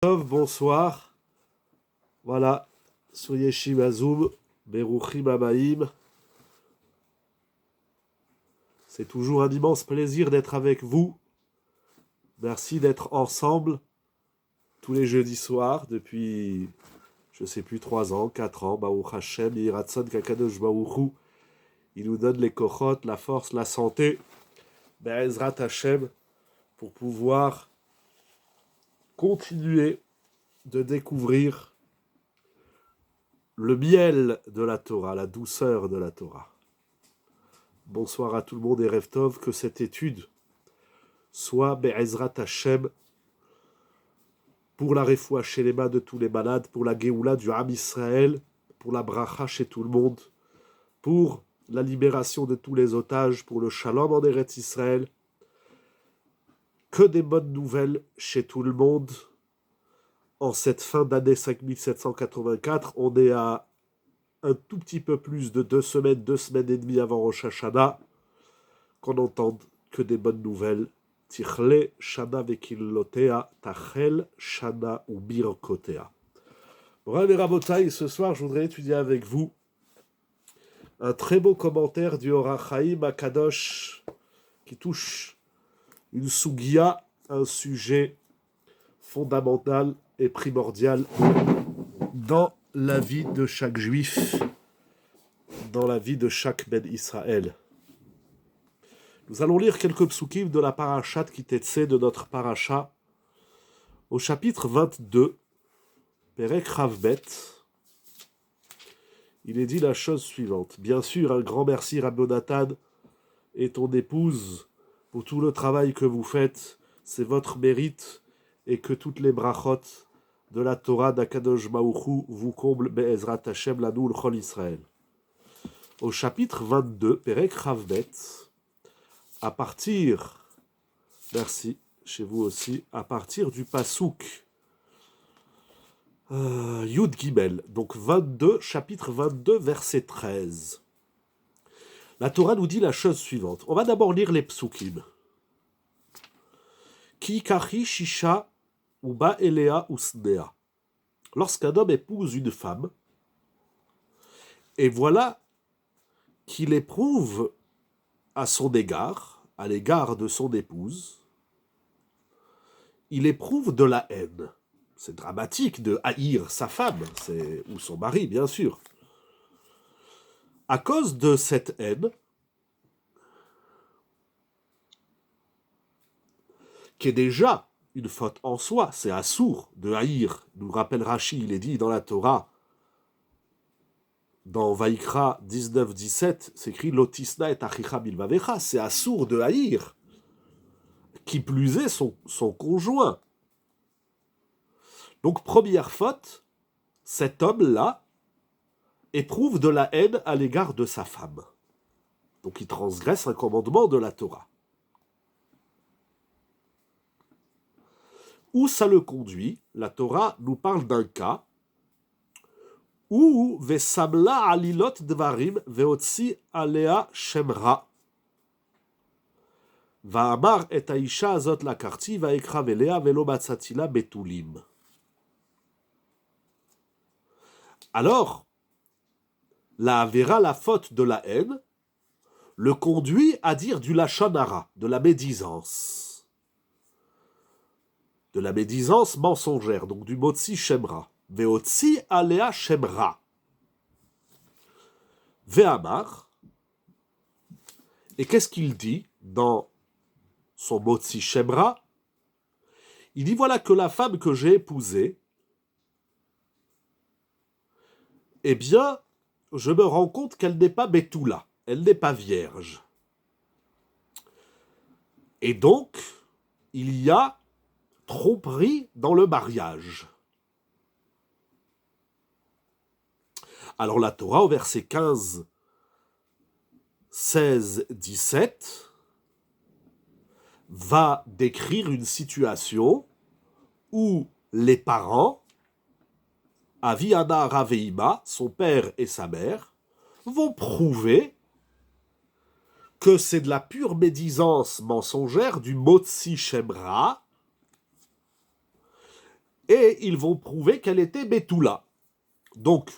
Bonsoir. Voilà, sur Yeshiva Azoum, Beruchim Abaïm. C'est toujours un immense plaisir d'être avec vous. Merci d'être ensemble tous les jeudis soirs depuis, je ne sais plus, 3 ans, 4 ans. Baruch Hashem, Yiratzon Kakadosh Baruchu. Il nous donne les kochot, la force, la santé. Be'ezrat Hashem, pour pouvoir continuer de découvrir le miel de la Torah, la douceur de la Torah. Bonsoir à tout le monde et Rev Tov, que cette étude soit Be'ezrat Hashem pour la refoua shelema de tous les malades, pour la Géoula du Ham Israël, pour la bracha chez tout le monde, pour la libération de tous les otages, pour le shalom en Eretz Israël. Que des bonnes nouvelles chez tout le monde. En cette fin d'année 5784, on est à un tout petit peu plus de 2 semaines et demie avant Rosh Hashanah, qu'on n'entende que des bonnes nouvelles. Tichle Shana Vekillotea, Tachel Shana ou Birkotea. Rav et Rabotai, ce soir, je voudrais étudier avec vous un très beau commentaire du Or HaChaim Akadosh qui touche une sugia, un sujet fondamental et primordial dans la vie de chaque juif, dans la vie de chaque Ben Israël. Nous allons lire quelques psukim de la parashat Kitetse, de notre parasha, au chapitre 22, Perek Ravbet. Il est dit la chose suivante. Bien sûr, un grand merci Rabbi Nathan et ton épouse pour tout le travail que vous faites. C'est votre mérite et que toutes les brachot de la Torah d'Akadosh Baruch Hu vous comblent Be'ezrat Hashem Lanoul Chol Israël. Au chapitre 22, Perek Ravbet, à partir, merci, chez vous aussi, à partir du Passouk Yud Gimel, donc 22, chapitre 22, verset 13. La Torah nous dit la chose suivante. On va d'abord lire les psukim. Ki kachi shisha uba elea usnea. Lorsqu'un homme épouse une femme, et voilà qu'il éprouve à son égard, à l'égard de son épouse, il éprouve de la haine. C'est dramatique de haïr sa femme, ou son mari, bien sûr. À cause de cette haine, qui est déjà une faute en soi, c'est assour de haïr. Nous rappelle Rashi, il est dit dans la Torah, dans Vaïkra 19-17, c'est écrit Lotisna et achicha bilvavecha, c'est assour de haïr. Qui plus est son conjoint. Donc, première faute, cet homme-là éprouve de la haine à l'égard de sa femme. Donc, il transgresse un commandement de la Torah. Où ça le conduit? La Torah nous parle d'un cas où Vesamla alilot dvarim veotsi alea shemra. Va'amar et aisha azot lakarti va'ekra velea velo matzatila betulim. Alors, la avera, la faute de la haine, le conduit à dire du lachon hara, de la médisance. De la médisance mensongère, donc du motzi shemra. Veotzi alea shemra. Ve'amar. Et qu'est-ce qu'il dit dans son motzi shemra? Il dit voilà que la femme que j'ai épousée, eh bien, je me rends compte qu'elle n'est pas Betula, elle n'est pas vierge. Et donc, il y a tromperie dans le mariage. Alors la Torah, au verset 15, 16, 17, va décrire une situation où les parents, Aviana Raveima, son père et sa mère, vont prouver que c'est de la pure médisance mensongère du motzi shemra, et ils vont prouver qu'elle était Betula. Donc,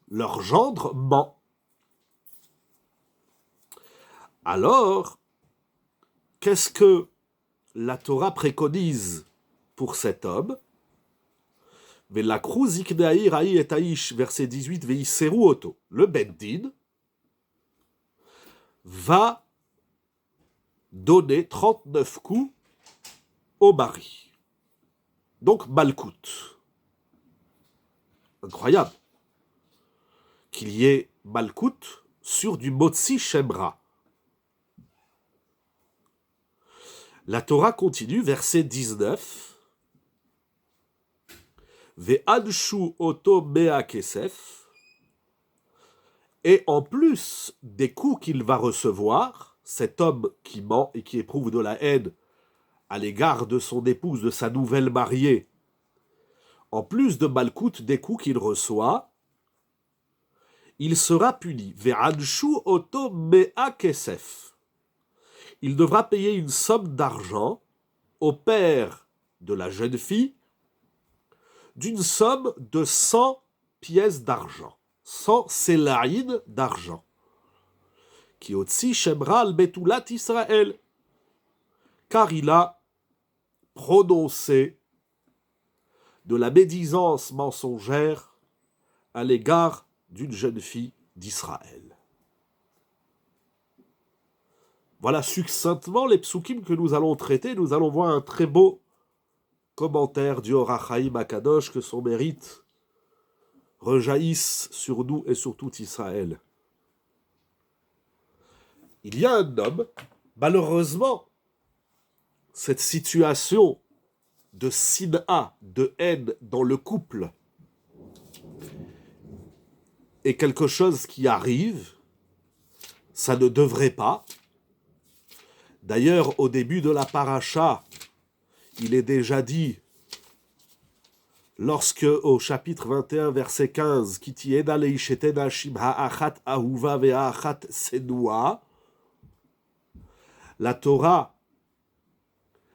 leur gendre ment. Alors, qu'est-ce que la Torah préconise pour cet homme? Verset 18, le Beddin va donner 39 coups au mari. Donc, Malkout. Incroyable. Qu'il y ait Malkout sur du Motzi Shemra. La Torah continue, verset 19. Ve'adshu oto mea kesef. Et en plus des coups qu'il va recevoir, cet homme qui ment et qui éprouve de la haine à l'égard de son épouse, de sa nouvelle mariée, en plus de Malkout, des coups qu'il reçoit, il sera puni. Ve'adshu oto mea kesef. Il devra payer une somme d'argent au père de la jeune fille d'une somme de 100 pièces d'argent, 100 sélaïd d'argent. Qui otsi shemra al betulat Israël, car il a prononcé de la médisance mensongère à l'égard d'une jeune fille d'Israël. Voilà succinctement les psukim que nous allons traiter. Nous allons voir un très beau commentaire du Or HaChaim Akadosh, que son mérite rejaillisse sur nous et sur tout Israël. Il y a un homme, malheureusement, cette situation de sin'a, de haine dans le couple, est quelque chose qui arrive, ça ne devrait pas. D'ailleurs, au début de la paracha, il est déjà dit, lorsque au chapitre 21, verset 15, Kitiena leishetena shimha achat ahuva ve'achat senua, la Torah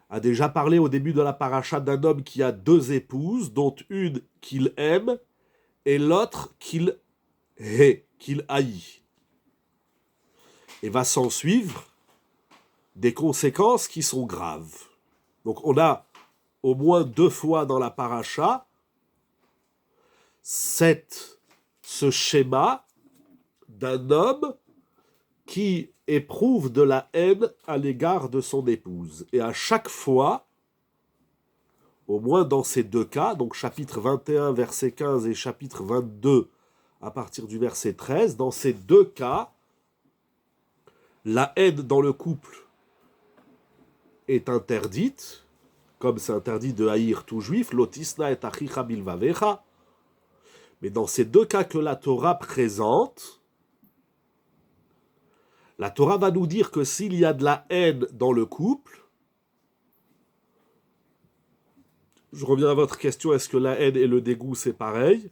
a déjà parlé au début de la paracha d'un homme qui a deux épouses, dont une qu'il aime et l'autre qu'il hait, qu'il haït. Et va s'en suivre des conséquences qui sont graves. Donc on a au moins deux fois dans la paracha ce schéma d'un homme qui éprouve de la haine à l'égard de son épouse. Et à chaque fois, au moins dans ces deux cas, donc chapitre 21, verset 15 et chapitre 22, à partir du verset 13, dans ces deux cas, la haine dans le couple est interdite, comme c'est interdit de haïr tout juif, lotisna et achicha bilvavecha. Mais dans ces deux cas que la Torah présente, la Torah va nous dire que s'il y a de la haine dans le couple, je reviens à votre question, est-ce que la haine et le dégoût c'est pareil?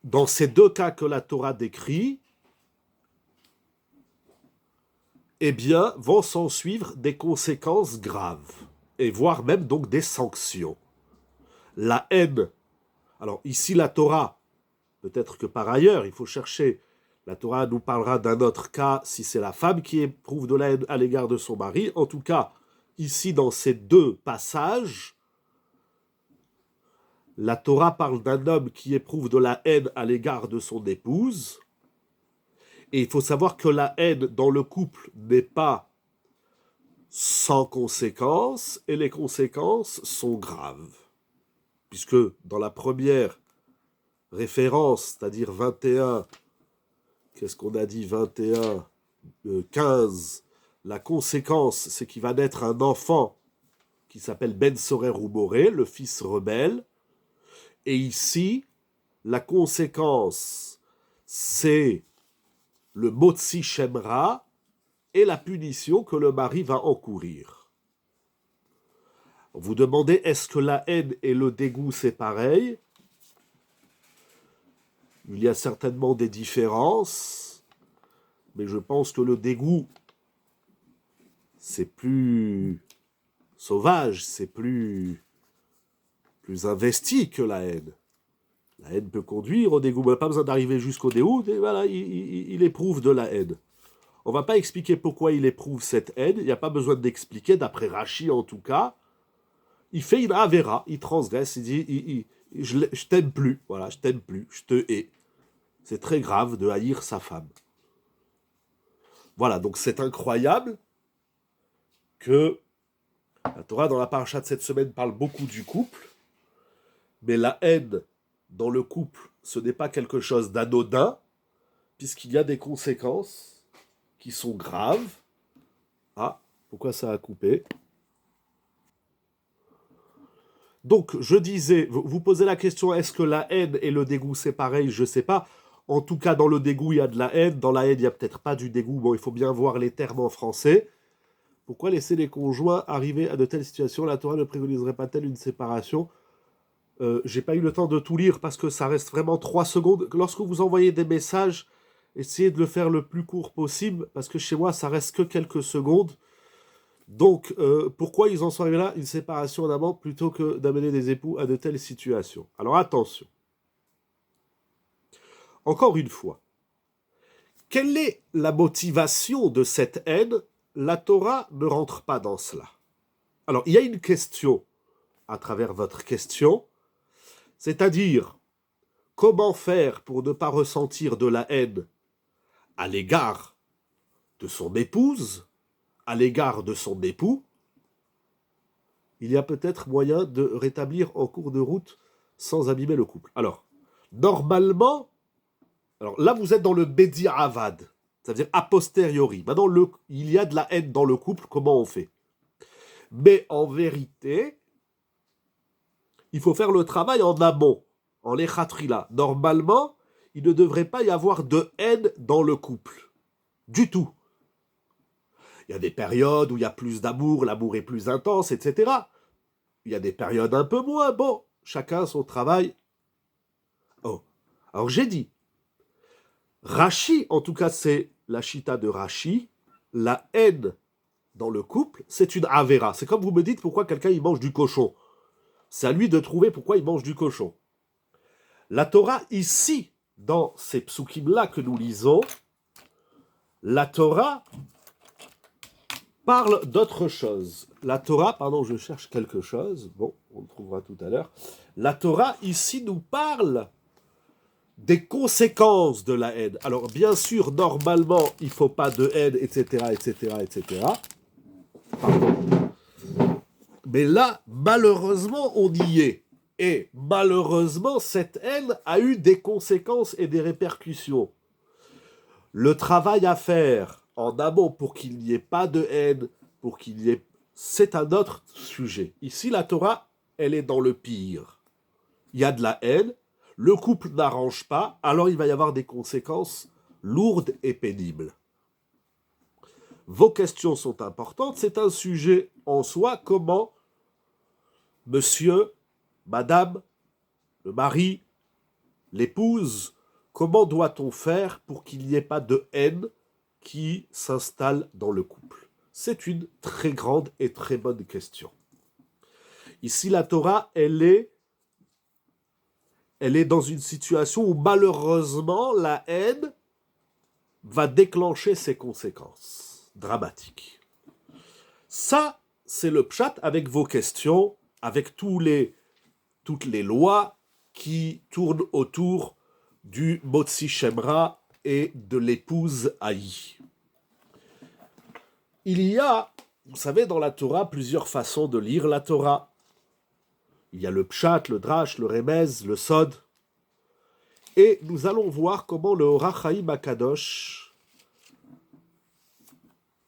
Dans ces deux cas que la Torah décrit, eh bien, vont s'en suivre des conséquences graves, et voire même donc des sanctions. La haine, alors ici la Torah, peut-être que par ailleurs, il faut chercher, la Torah nous parlera d'un autre cas, si c'est la femme qui éprouve de la haine à l'égard de son mari. En tout cas, ici dans ces deux passages, la Torah parle d'un homme qui éprouve de la haine à l'égard de son épouse, et il faut savoir que la haine dans le couple n'est pas sans conséquences, et les conséquences sont graves. Puisque dans la première référence, c'est-à-dire 21, qu'est-ce qu'on a dit, 21, 15, la conséquence, c'est qu'il va naître un enfant qui s'appelle Ben Sorer ou Boré, le fils rebelle. Et ici, la conséquence, c'est le Motzi Shemra et la punition que le mari va encourir. Vous demandez, est-ce que la haine et le dégoût, c'est pareil? Il y a certainement des différences, mais je pense que le dégoût, c'est plus sauvage, c'est plus plus investi que la haine. La haine peut conduire au dégoût. On n'a pas besoin d'arriver jusqu'au dégoût. Et voilà, il éprouve de la haine. On ne va pas expliquer pourquoi il éprouve cette haine. Il n'y a pas besoin d'expliquer, d'après Rachi en tout cas. Il fait une avéra, il transgresse, il dit je t'aime plus, voilà, je t'aime plus, je te hais. C'est très grave de haïr sa femme. Voilà, donc c'est incroyable que la Torah, dans la paracha de cette semaine, parle beaucoup du couple, mais la haine dans le couple, ce n'est pas quelque chose d'anodin, puisqu'il y a des conséquences qui sont graves. Ah, pourquoi ça a coupé? Donc, je disais, vous posez la question, est-ce que la haine et le dégoût, c'est pareil? Je ne sais pas. En tout cas, dans le dégoût, il y a de la haine. Dans la haine, il n'y a peut-être pas du dégoût. Bon, il faut bien voir les termes en français. Pourquoi laisser les conjoints arriver à de telles situations? La Torah ne préconiserait pas-t-elle une séparation? J'ai pas eu le temps de tout lire parce que ça reste vraiment 3 secondes. Lorsque vous envoyez des messages, essayez de le faire le plus court possible parce que chez moi, ça reste que quelques secondes. Donc, pourquoi ils en sont arrivés là? Une séparation en amont plutôt que d'amener des époux à de telles situations. Alors attention. Encore une fois, quelle est la motivation de cette haine? La Torah ne rentre pas dans cela. Alors, il y a une question à travers votre question, c'est-à-dire comment faire pour ne pas ressentir de la haine à l'égard de son épouse, à l'égard de son époux. Il y a peut-être moyen de rétablir en cours de route sans abîmer le couple. Alors, normalement, alors là vous êtes dans le Bedi'avad, c'est-à-dire a posteriori. Maintenant, il y a de la haine dans le couple, comment on fait? Mais en vérité, il faut faire le travail en amont, en l'échatrila. Normalement, il ne devrait pas y avoir de haine dans le couple. Du tout. Il y a des périodes où il y a plus d'amour, l'amour est plus intense, etc. Il y a des périodes un peu moins. Bon, chacun son travail. Oh. Alors j'ai dit, Rachi, en tout cas c'est la chita de Rachi, la haine dans le couple, c'est une avéra. C'est comme vous me dites pourquoi quelqu'un il mange du cochon. C'est à lui de trouver pourquoi il mange du cochon. La Torah, ici, dans ces psukim-là que nous lisons, la Torah parle d'autre chose. La Torah, pardon, je cherche quelque chose. Bon, on le trouvera tout à l'heure. La Torah, ici, nous parle des conséquences de la haine. Alors, bien sûr, normalement, il ne faut pas de haine, etc., etc., etc. Pardon. Mais là, malheureusement, on y est. Et malheureusement, cette haine a eu des conséquences et des répercussions. Le travail à faire en amont pour qu'il n'y ait pas de haine, pour qu'il y ait... c'est un autre sujet. Ici, la Torah, elle est dans le pire. Il y a de la haine, le couple n'arrange pas, alors il va y avoir des conséquences lourdes et pénibles. Vos questions sont importantes, c'est un sujet en soi, comment monsieur, madame, le mari, l'épouse, comment doit-on faire pour qu'il n'y ait pas de haine qui s'installe dans le couple? C'est une très grande et très bonne question. Ici, la Torah, elle est dans une situation où malheureusement, la haine va déclencher ses conséquences dramatiques. Ça, c'est le pshat avec vos questions, avec toutes les lois qui tournent autour du Motzi Shemra et de l'épouse haïe. Il y a, vous savez, dans la Torah, plusieurs façons de lire la Torah. Il y a le pshat, le drash, le remez, le sod. Et nous allons voir comment le Orach Chaim HaKadosh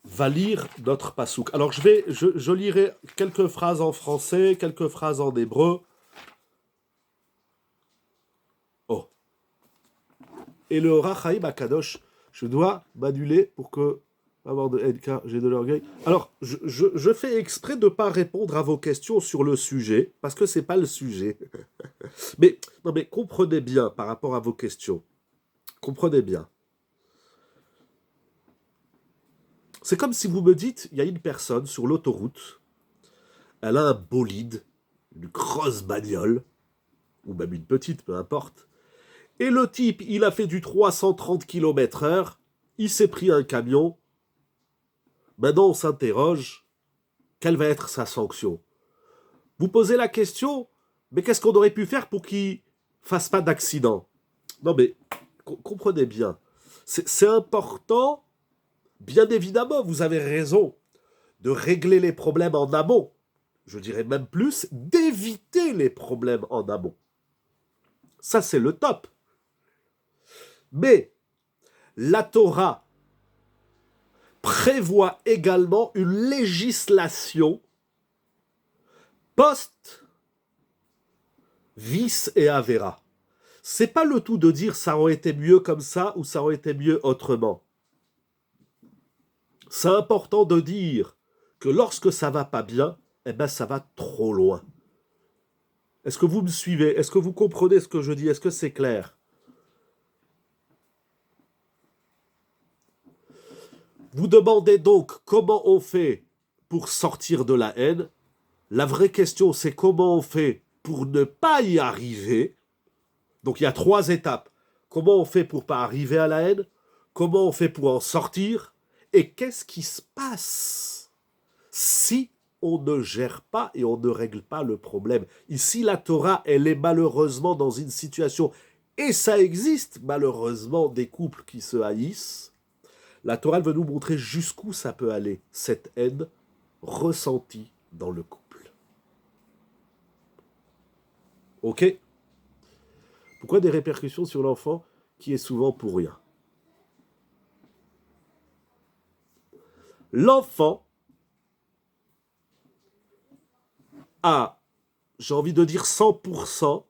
va lire notre pasouk. Alors je lirai quelques phrases en français, quelques phrases en hébreu. Oh. Et le Orach Chaim HaKadosh, je dois m'annuler pour que avoir de haine car j'ai de l'orgueil. Alors, je fais exprès de ne pas répondre à vos questions sur le sujet, parce que c'est pas le sujet. mais comprenez bien par rapport à vos questions. Comprenez bien. C'est comme si vous me dites, il y a une personne sur l'autoroute, elle a un bolide, une grosse bagnole, ou même une petite, peu importe. Et le type, il a fait du 330 km/h, il s'est pris un camion. Maintenant, on s'interroge, quelle va être sa sanction? Vous posez la question, mais qu'est-ce qu'on aurait pu faire pour qu'il fasse pas d'accident? Non mais, comprenez bien, c'est important, bien évidemment, vous avez raison, de régler les problèmes en amont. Je dirais même plus, d'éviter les problèmes en amont. Ça, c'est le top. Mais la Torah prévoit également une législation post-vice et avéra. C'est pas le tout de dire ça aurait été mieux comme ça ou ça aurait été mieux autrement. C'est important de dire que lorsque ça va pas bien, eh ben ça va trop loin. Est-ce que vous me suivez? Est-ce que vous comprenez ce que je dis? Est-ce que c'est clair? Vous demandez donc comment on fait pour sortir de la haine. La vraie question, c'est comment on fait pour ne pas y arriver. Donc il y a 3 étapes. Comment on fait pour ne pas arriver à la haine? Comment on fait pour en sortir? Et qu'est-ce qui se passe si on ne gère pas et on ne règle pas le problème? Ici, la Torah, elle est malheureusement dans une situation, et ça existe malheureusement, des couples qui se haïssent. La Torah veut nous montrer jusqu'où ça peut aller, cette haine ressentie dans le couple. Ok? Pourquoi des répercussions sur l'enfant qui est souvent pour rien? L'enfant a, j'ai envie de dire 100%,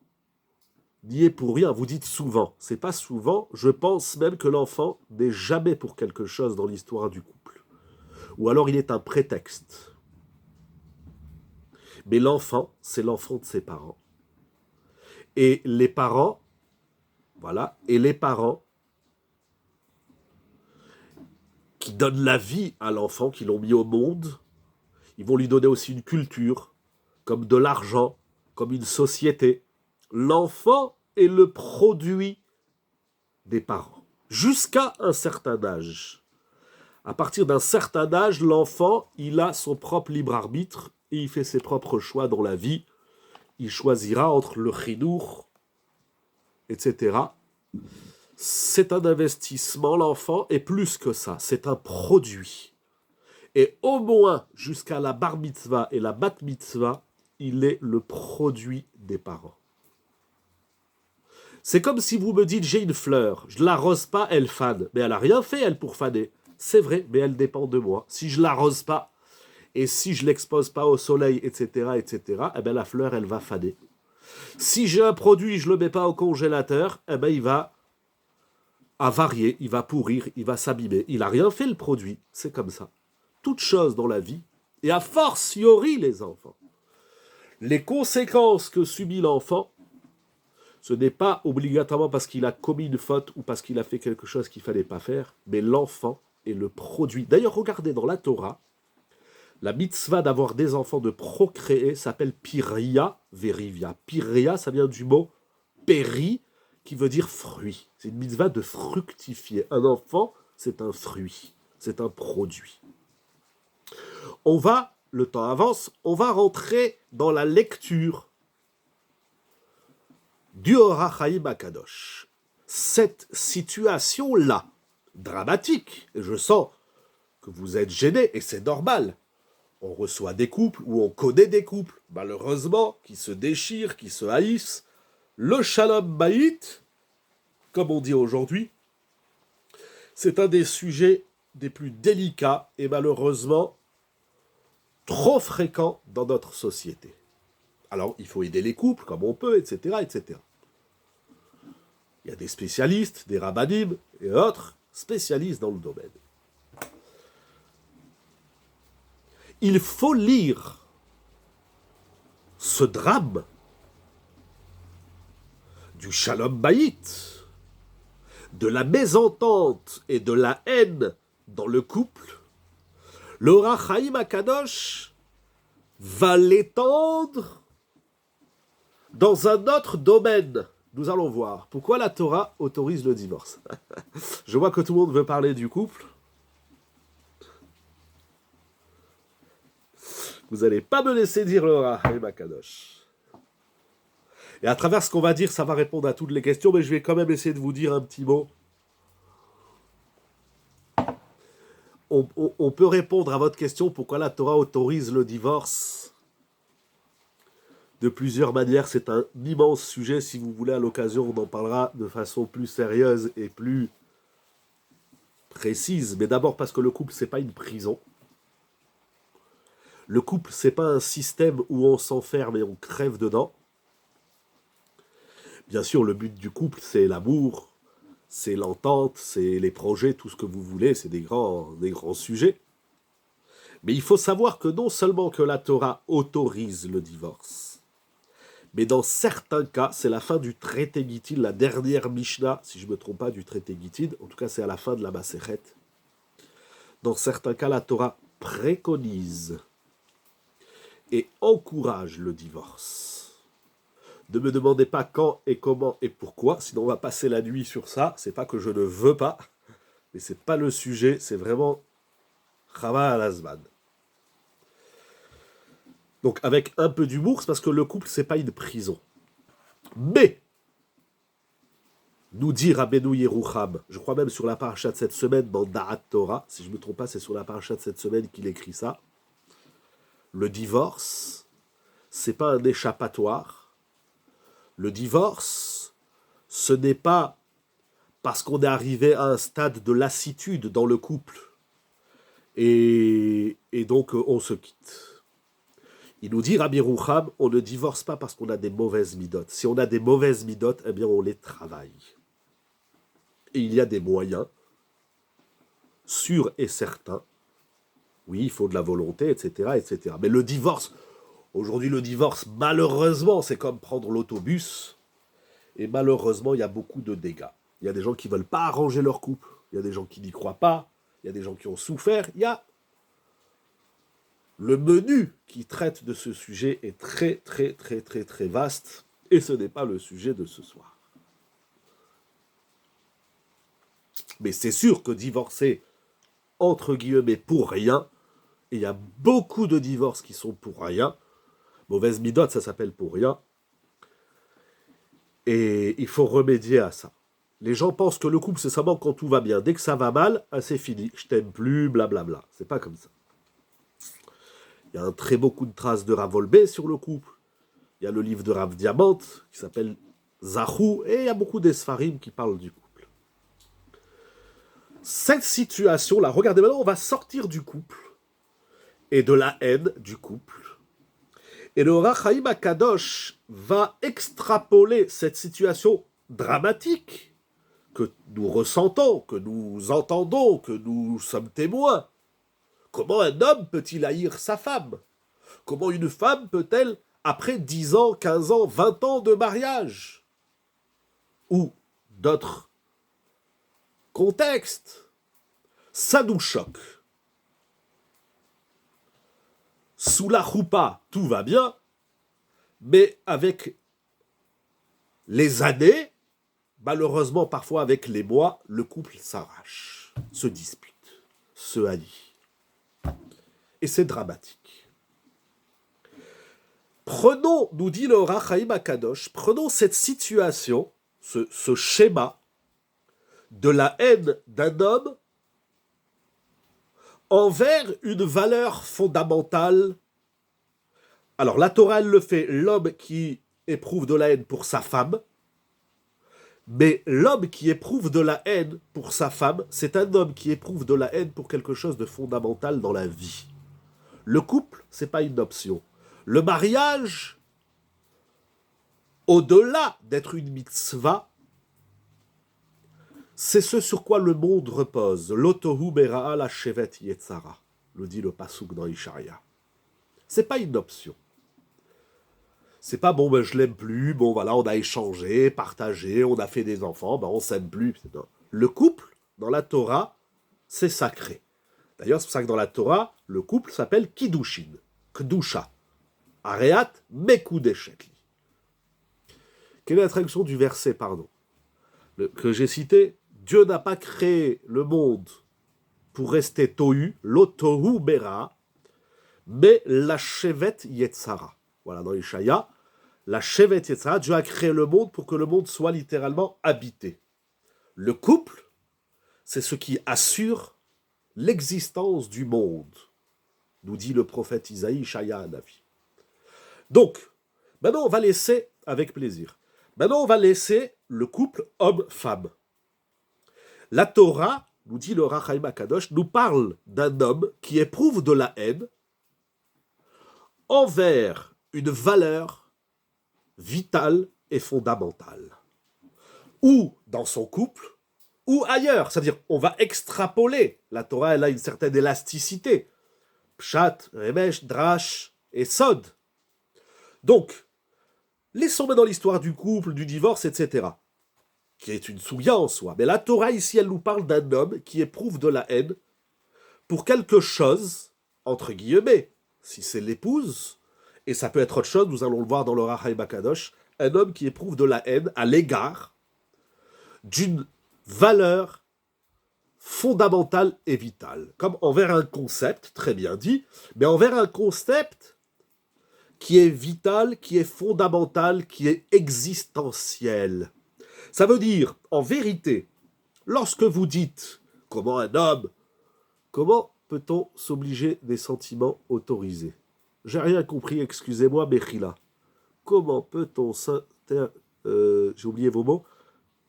n'y est pour rien. Vous dites souvent. C'est pas souvent. Je pense même que l'enfant n'est jamais pour quelque chose dans l'histoire du couple. Ou alors il est un prétexte. Mais l'enfant, c'est l'enfant de ses parents. Et les parents, voilà, et les parents qui donnent la vie à l'enfant, qui l'ont mis au monde, ils vont lui donner aussi une culture, comme de l'argent, comme une société. L'enfant est le produit des parents, jusqu'à un certain âge. À partir d'un certain âge, l'enfant, il a son propre libre arbitre et il fait ses propres choix dans la vie. Il choisira entre le chinour, etc. C'est un investissement, l'enfant, et plus que ça, c'est un produit. Et au moins, jusqu'à la bar mitzvah et la bat mitzvah, il est le produit des parents. C'est comme si vous me dites, j'ai une fleur, je ne l'arrose pas, elle fane. Mais elle n'a rien fait, elle, pour faner. C'est vrai, mais elle dépend de moi. Si je ne l'arrose pas, et si je ne l'expose pas au soleil, etc., eh bien la fleur, elle va faner. Si j'ai un produit, je ne le mets pas au congélateur, eh bien il va avarier, il va pourrir, il va s'abîmer. Il n'a rien fait, le produit. C'est comme ça. Toute chose dans la vie, et a fortiori les enfants. Les conséquences que subit l'enfant, ce n'est pas obligatoirement parce qu'il a commis une faute ou parce qu'il a fait quelque chose qu'il ne fallait pas faire, mais l'enfant est le produit. D'ailleurs, regardez dans la Torah, la mitzvah d'avoir des enfants, de procréer, s'appelle Piria Verivia. Piria, ça vient du mot péri, qui veut dire fruit. C'est une mitzvah de fructifier. Un enfant, c'est un fruit, c'est un produit. On va, le temps avance, on va rentrer dans la lecture du Or HaChaim HaKadosh. Cette situation-là, dramatique, et je sens que vous êtes gênés, et c'est normal. On reçoit des couples, ou on connaît des couples, malheureusement, qui se déchirent, qui se haïssent. Le Shalom Bayit, comme on dit aujourd'hui, c'est un des sujets des plus délicats et malheureusement trop fréquents dans notre société. Alors, il faut aider les couples comme on peut, etc., etc. Il y a des spécialistes, des rabbinim et autres spécialistes dans le domaine. Il faut lire ce drame du Shalom Bayit, de la mésentente et de la haine dans le couple. Le Or HaChaim HaKadosh va l'étendre Dans un autre domaine, nous allons voir pourquoi la Torah autorise le divorce. Je vois que tout le monde veut parler du couple. Vous n'allez pas me laisser dire le Rahim Akadosh. Et à travers ce qu'on va dire, ça va répondre à toutes les questions, mais je vais quand même essayer de vous dire un petit mot. On peut répondre à votre question, pourquoi la Torah autorise le divorce de plusieurs manières. C'est un immense sujet. Si vous voulez, à l'occasion, on en parlera de façon plus sérieuse et plus précise. Mais d'abord parce que le couple, c'est pas une prison. Le couple, c'est pas un système où on s'enferme et on crève dedans. Bien sûr, le but du couple, c'est l'amour, c'est l'entente, c'est les projets, tout ce que vous voulez, c'est des grands sujets. Mais il faut savoir que non seulement que la Torah autorise le divorce, mais dans certains cas, c'est la fin du traité Gittin, la dernière Mishnah, si je ne me trompe pas, du traité Gittin, en tout cas c'est à la fin de la Masechet. Dans certains cas, la Torah préconise et encourage le divorce. Ne me demandez pas quand et comment et pourquoi, sinon on va passer la nuit sur ça. C'est pas que je ne veux pas, mais c'est pas le sujet, c'est vraiment Chava al-Azman. Donc avec un peu d'humour, c'est parce que le couple, c'est pas une prison. Mais, nous dit Rabbeinu Yerucham, je crois même sur la paracha de cette semaine, dans Da'at Torah, si je ne me trompe pas, c'est sur la paracha de cette semaine qu'il écrit ça. Le divorce, c'est pas un échappatoire. Le divorce, ce n'est pas parce qu'on est arrivé à un stade de lassitude dans le couple et donc on se quitte. Il nous dit, Rabbi Roucham, on ne divorce pas parce qu'on a des mauvaises midotes. Si on a des mauvaises midotes, eh bien on les travaille. Et il y a des moyens, sûrs et certains. Oui, il faut de la volonté, etc., etc. Mais le divorce, aujourd'hui le divorce, malheureusement, c'est comme prendre l'autobus. Et malheureusement, il y a beaucoup de dégâts. Il y a des gens qui ne veulent pas arranger leur couple. Il y a des gens qui n'y croient pas. Il y a des gens qui ont souffert. Il y a le menu qui traite de ce sujet est très, très, très, très, très vaste. Et ce n'est pas le sujet de ce soir. Mais c'est sûr que divorcer, entre guillemets, pour rien, et il y a beaucoup de divorces qui sont pour rien. Mauvaise midote, ça s'appelle pour rien. Et il faut remédier à ça. Les gens pensent que le couple, c'est seulement quand tout va bien. Dès que ça va mal, c'est fini. Je t'aime plus, blablabla. C'est pas comme ça. Il y a un très beaucoup de traces de Rav Wolbe sur le couple. Il y a le livre de Rav Diamant qui s'appelle Zahou. Et il y a beaucoup d'Esfarim qui parlent du couple. Cette situation-là, regardez maintenant, on va sortir du couple et de la haine du couple. Et le Rachaim Akadosh va extrapoler cette situation dramatique que nous ressentons, que nous entendons, que nous sommes témoins. Comment un homme peut-il haïr sa femme? Comment une femme peut-elle, après 10 ans, 15 ans, 20 ans de mariage, ou d'autres contextes, ça nous choque. Sous la choupa, tout va bien, mais avec les années, malheureusement parfois avec les mois, le couple s'arrache, se dispute, se haït. Et c'est dramatique. Prenons, nous dit le Rachaim Akadosh, prenons cette situation, ce schéma de la haine d'un homme envers une valeur fondamentale. Alors la Torah, elle le fait, l'homme qui éprouve de la haine pour sa femme, mais l'homme qui éprouve de la haine pour sa femme, c'est un homme qui éprouve de la haine pour quelque chose de fondamental dans la vie. Le couple, c'est pas une option. Le mariage, au-delà d'être une mitzvah, c'est ce sur quoi le monde repose. L'otohu bera'a la shevet yetzara, le dit le pasuk dans Isharia. C'est pas une option. C'est pas bon, ben je l'aime plus, bon voilà, on a échangé, partagé, on a fait des enfants, ben on s'aime plus. Non. Le couple, dans la Torah, c'est sacré. D'ailleurs, c'est pour ça que dans la Torah, le couple s'appelle Kiddushin, Kdusha. Areat Mekudeshetli. Quelle est la traduction du verset, pardon, que j'ai cité? Dieu n'a pas créé le monde pour rester tohu, lo tohu bera, mais la shevet yetzara. Voilà, dans Ishaïa, la shevet yetzara, Dieu a créé le monde pour que le monde soit littéralement habité. Le couple, c'est ce qui assure l'existence du monde, nous dit le prophète Isaïe, Ishaïa Hanavi. Donc, maintenant on va laisser, avec plaisir, maintenant on va laisser le couple homme-femme. La Torah, nous dit le Ohr HaChaim HaKadosh, nous parle d'un homme qui éprouve de la haine envers une valeur vitale et fondamentale. Ou dans son couple, ou ailleurs. C'est-à-dire, on va extrapoler. La Torah, elle a une certaine élasticité. Pshat, Remesh, Drash et Sod. Donc, laissons maintenant l'histoire du couple, du divorce, etc., qui est une souilla en soi. Mais la Torah, ici, elle nous parle d'un homme qui éprouve de la haine pour quelque chose, entre guillemets, si c'est l'épouse, et ça peut être autre chose, nous allons le voir dans le Ohr HaChaim HaKadosh, un homme qui éprouve de la haine à l'égard d'une valeur fondamentale et vitale, comme envers un concept, très bien dit, mais envers un concept qui est vital, qui est fondamental, qui est existentiel. Ça veut dire, en vérité, lorsque vous dites comment un homme, comment peut-on s'obliger des sentiments autorisés? J'ai rien compris, excusez-moi, Bechila. Comment peut-on j'ai oublié vos mots.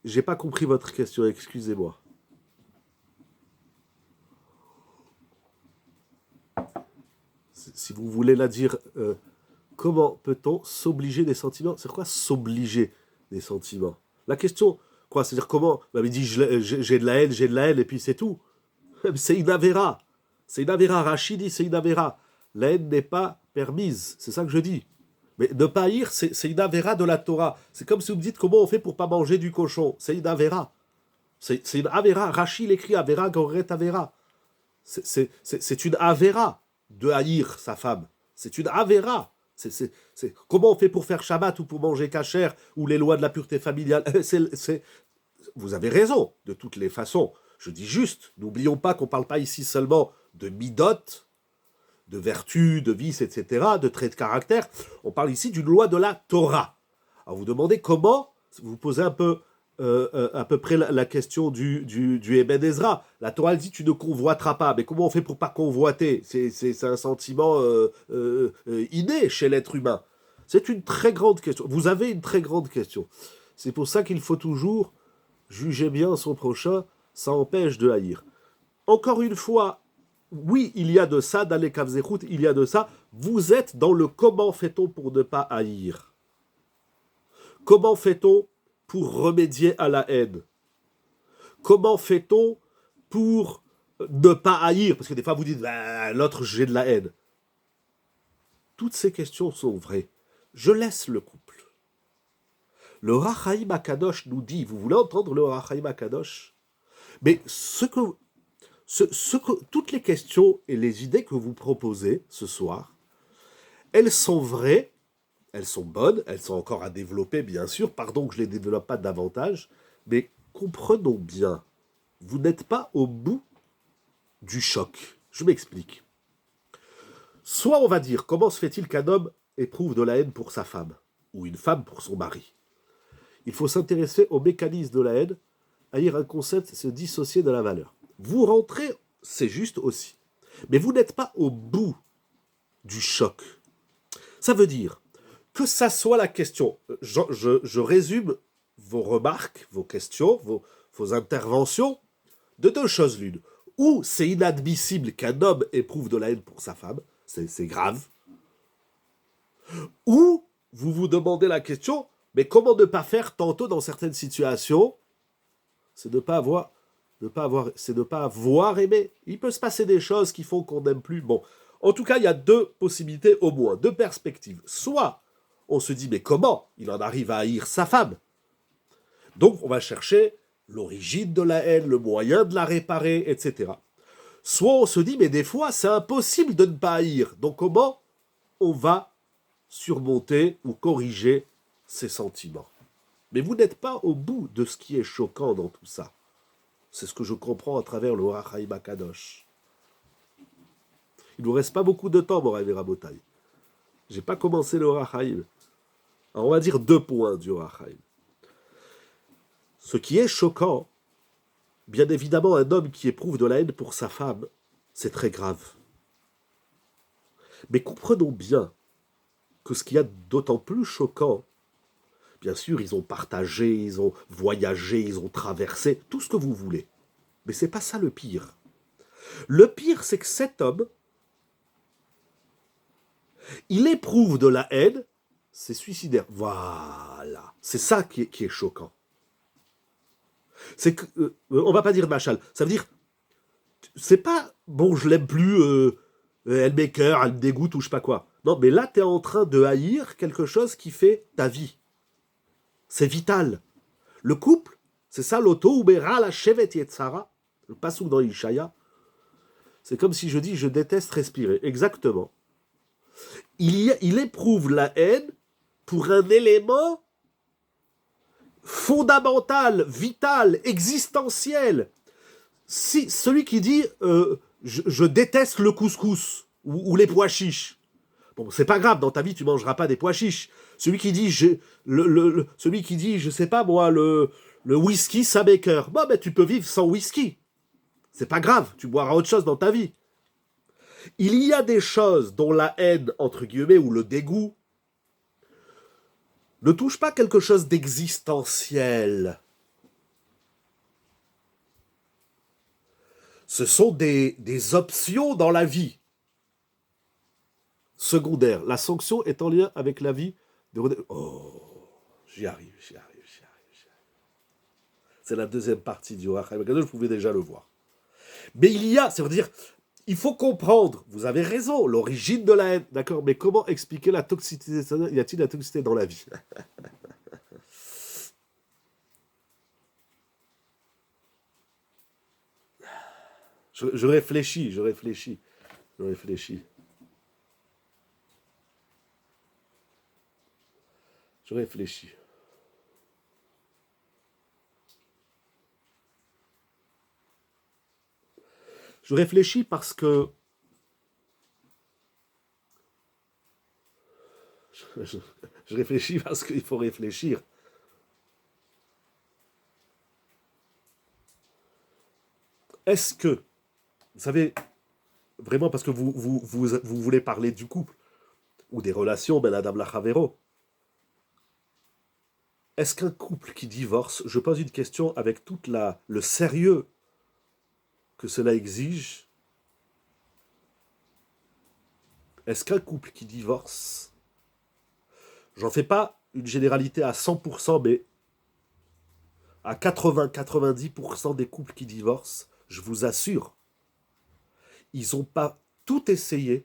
J'ai pas compris votre question, excusez-moi. Si vous voulez la dire, comment peut-on s'obliger des sentiments? C'est quoi s'obliger des sentiments? La question, quoi? C'est-à-dire comment? Vous m'avez dit j'ai de la haine, et puis c'est tout. C'est une avéra. C'est une avéra. Rachid dit c'est une avéra. La haine n'est pas permise. C'est ça que je dis. Mais ne pas haïr, c'est une avéra de la Torah. C'est comme si vous me dites comment on fait pour pas manger du cochon. C'est une avéra. C'est une avéra. Rachid écrit avéra, goret avéra. C'est une avéra de haïr sa femme. C'est une avéra. Comment on fait pour faire Shabbat ou pour manger kasher ou les lois de la pureté familiale? Vous avez raison, de toutes les façons. Je dis juste, n'oublions pas qu'on ne parle pas ici seulement de midot, de vertu, de vice, etc., de traits de caractère. On parle ici d'une loi de la Torah. Alors vous demandez comment, vous posez à peu près la question du Eben Ezra. La Torah dit tu ne convoiteras pas. Mais comment on fait pour pas convoiter? C'est un sentiment inné chez l'être humain. C'est une très grande question. Vous avez une très grande question. C'est pour ça qu'il faut toujours juger bien son prochain, ça empêche de haïr. Encore une fois, oui, il y a de ça, dans les Kavzechut, il y a de ça. Vous êtes dans le comment fait-on pour ne pas haïr? Comment fait-on pour remédier à la haine? Comment fait-on pour ne pas haïr? Parce que des fois vous dites, l'autre j'ai de la haine. Toutes ces questions sont vraies. Je laisse le couple. Le Ohr HaChaim HaKadosh nous dit, vous voulez entendre le Ohr HaChaim HaKadosh? Mais toutes les questions et les idées que vous proposez ce soir, elles sont vraies, elles sont bonnes, elles sont encore à développer, bien sûr. Pardon que je ne les développe pas davantage, mais comprenons bien, vous n'êtes pas au bout du choc. Je m'explique. Soit on va dire, comment se fait-il qu'un homme éprouve de la haine pour sa femme, ou une femme pour son mari? Il faut s'intéresser au mécanisme de la haine. Haïr un concept, c'est se dissocier de la valeur. Vous rentrez, c'est juste aussi. Mais vous n'êtes pas au bout du choc. Ça veut dire que ça soit la question. Je résume vos remarques, vos questions, vos interventions de deux choses l'une. Ou c'est inadmissible qu'un homme éprouve de la haine pour sa femme, c'est grave. Ou vous vous demandez la question, mais comment ne pas faire tantôt dans certaines situations? C'est de ne pas avoir aimé. Il peut se passer des choses qui font qu'on n'aime plus. Bon, en tout cas, il y a deux possibilités au moins, deux perspectives. Soit on se dit, mais comment il en arrive à haïr sa femme? Donc on va chercher l'origine de la haine, le moyen de la réparer, etc. Soit on se dit, mais des fois, c'est impossible de ne pas haïr. Donc comment on va surmonter ou corriger ces sentiments? Mais vous n'êtes pas au bout de ce qui est choquant dans tout ça. C'est ce que je comprends à travers le Or HaChaim Akadosh. Il ne nous reste pas beaucoup de temps, Moraï et Rabotai. Je n'ai pas commencé le Or HaChaim. Alors on va dire 2 points du Or HaChaim. Ce qui est choquant, bien évidemment, un homme qui éprouve de la haine pour sa femme, c'est très grave. Mais comprenons bien que ce qu'il y a d'autant plus choquant, bien sûr, ils ont partagé, ils ont voyagé, ils ont traversé, tout ce que vous voulez. Mais c'est pas ça le pire. Le pire, c'est que cet homme, il éprouve de la haine, c'est suicidaire. Voilà, c'est ça qui est choquant. C'est que, on va pas dire machal, ça veut dire, c'est pas, bon, je l'aime plus, elle m'écoeure, elle me dégoûte ou je sais pas quoi. Non, mais là, tu es en train de haïr quelque chose qui fait ta vie. C'est vital. Le couple, c'est ça l'auto, Ubera, la chevet Yetzara, le passouk dans Ishaya. C'est comme si je dis, je déteste respirer. Exactement. Il éprouve la haine pour un élément fondamental, vital, existentiel. Si celui qui dit je déteste le couscous ou les pois chiches, bon, c'est pas grave, dans ta vie tu mangeras pas des pois chiches. Celui qui dit celui qui dit je sais pas moi le whisky ça m'écoeure. Bon ben tu peux vivre sans whisky. C'est pas grave, tu boiras autre chose dans ta vie. Il y a des choses dont la haine entre guillemets ou le dégoût ne touche pas quelque chose d'existentiel. Ce sont des options dans la vie. Secondaires. La sanction est en lien avec la vie. Oh, j'y arrive. C'est la deuxième partie du Or HaChaim. Je pouvais déjà le voir. Mais il y a, ça veut dire, il faut comprendre, vous avez raison, l'origine de la haine, d'accord, mais comment expliquer la toxicité? Y a-t-il la toxicité dans la vie? Je réfléchis. Je réfléchis parce que je réfléchis parce qu'il faut réfléchir. Est-ce que, vous savez, vraiment parce que vous voulez parler du couple ou des relations, ben Adam Lachavero, est-ce qu'un couple qui divorce, je pose une question avec tout le sérieux que cela exige, est-ce qu'un couple qui divorce, j'en fais pas une généralité à 100%, mais à 80-90% des couples qui divorcent, je vous assure, ils n'ont pas tout essayé,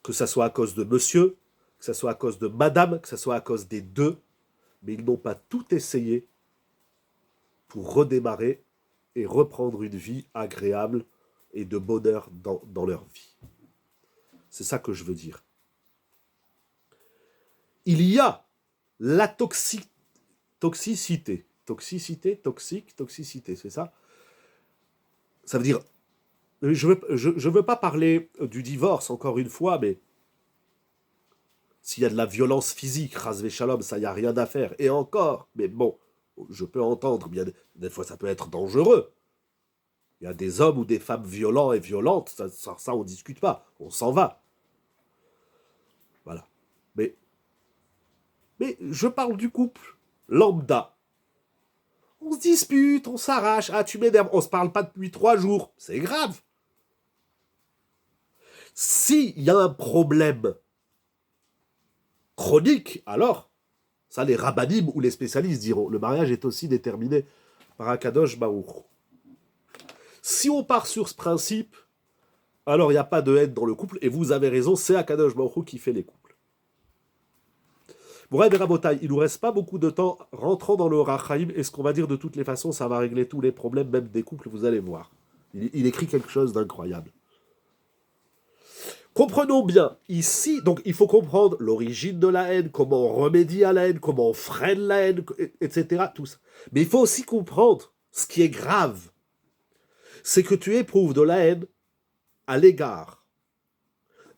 que ça soit à cause de monsieur, que ça soit à cause de madame, que ça soit à cause des deux, mais ils n'ont pas tout essayé pour redémarrer et reprendre une vie agréable et de bonheur dans leur vie. C'est ça que je veux dire. Il y a la toxicité, c'est ça? Ça veut dire, je veux pas parler du divorce, encore une fois, mais s'il y a de la violence physique, ras shalom, ça, il n'y a rien à faire. Et encore, mais bon, je peux entendre, bien des fois ça peut être dangereux. Il y a des hommes ou des femmes violents et violentes, ça on ne discute pas, on s'en va. Voilà. Mais je parle du couple lambda. On se dispute, on s'arrache, ah tu m'énerves, on se parle pas depuis 3 jours, c'est grave. S'il y a un problème chronique, alors, ça les rabbinim ou les spécialistes diront, le mariage est aussi déterminé par Akadosh Baruch. Si on part sur ce principe, alors il n'y a pas de haine dans le couple, et vous avez raison, c'est Akadosh Baruch qui fait les couples. Mouraï et Rabotai, il nous reste pas beaucoup de temps, rentrons dans le Or HaChaim, et ce qu'on va dire de toutes les façons, ça va régler tous les problèmes, même des couples, vous allez voir. Il écrit quelque chose d'incroyable. Comprenons bien, ici, donc il faut comprendre l'origine de la haine, comment on remédie à la haine, comment on freine la haine, etc. Tout ça. Mais il faut aussi comprendre ce qui est grave. C'est que tu éprouves de la haine à l'égard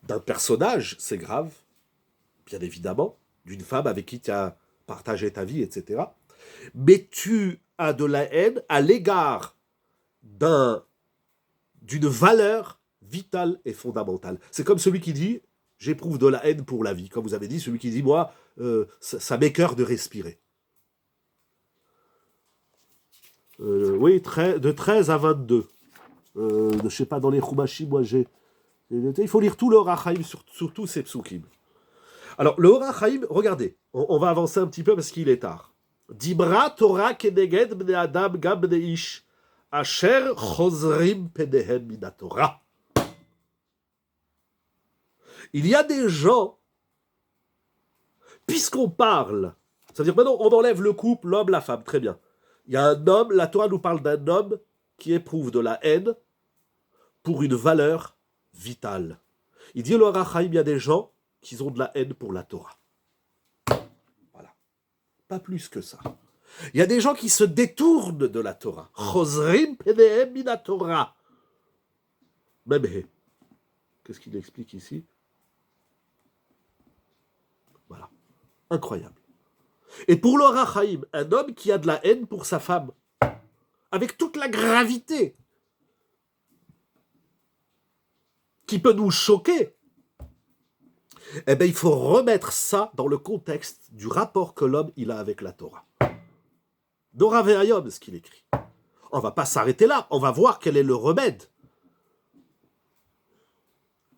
d'un personnage, c'est grave, bien évidemment, d'une femme avec qui tu as partagé ta vie, etc. Mais tu as de la haine à l'égard d'une valeur vitale et fondamentale. C'est comme celui qui dit j'éprouve de la haine pour la vie. Comme vous avez dit, celui qui dit moi, ça m'écoeure de respirer. Oui, de 13 à 22. Je ne sais pas, dans les Chumashi, moi j'ai. Il faut lire tout le Or HaChaim sur tous ces psukim. Alors, le Or HaChaim, regardez, on va avancer un petit peu parce qu'il est tard. Dibra Torah keneged bnei Adam gam bnei ish, asher chozrim penehem min Torah. Il y a des gens, puisqu'on parle, ça veut dire maintenant on enlève le couple, l'homme, la femme, très bien. Il y a un homme, la Torah nous parle d'un homme qui éprouve de la haine pour une valeur vitale. Il dit au Or HaChaim, il y a des gens qui ont de la haine pour la Torah. Voilà. Pas plus que ça. Il y a des gens qui se détournent de la Torah. Chozrim penehem min Torah. Même qu'est-ce qu'il explique ici? Voilà. Incroyable. Et pour l'Or HaChaim, un homme qui a de la haine pour sa femme, avec toute la gravité qui peut nous choquer, eh bien, il faut remettre ça dans le contexte du rapport que l'homme il a avec la Torah. Dora Ve'ayom, ce qu'il écrit. On ne va pas s'arrêter là, on va voir quel est le remède.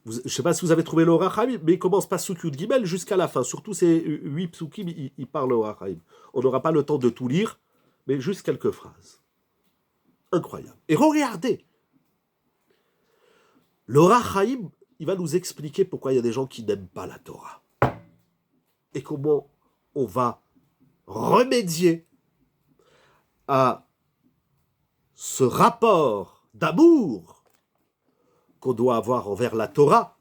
Je ne sais pas si vous avez trouvé le Or HaChaim, mais il commence par Sukut Gimel jusqu'à la fin. Surtout ces 8 psukim, il parle au Or HaChaim. On n'aura pas le temps de tout lire, mais juste quelques phrases. Incroyable. Et regardez, le Or HaChaim, il va nous expliquer pourquoi il y a des gens qui n'aiment pas la Torah. Et comment on va remédier à ce rapport d'amour qu'on doit avoir envers la Torah,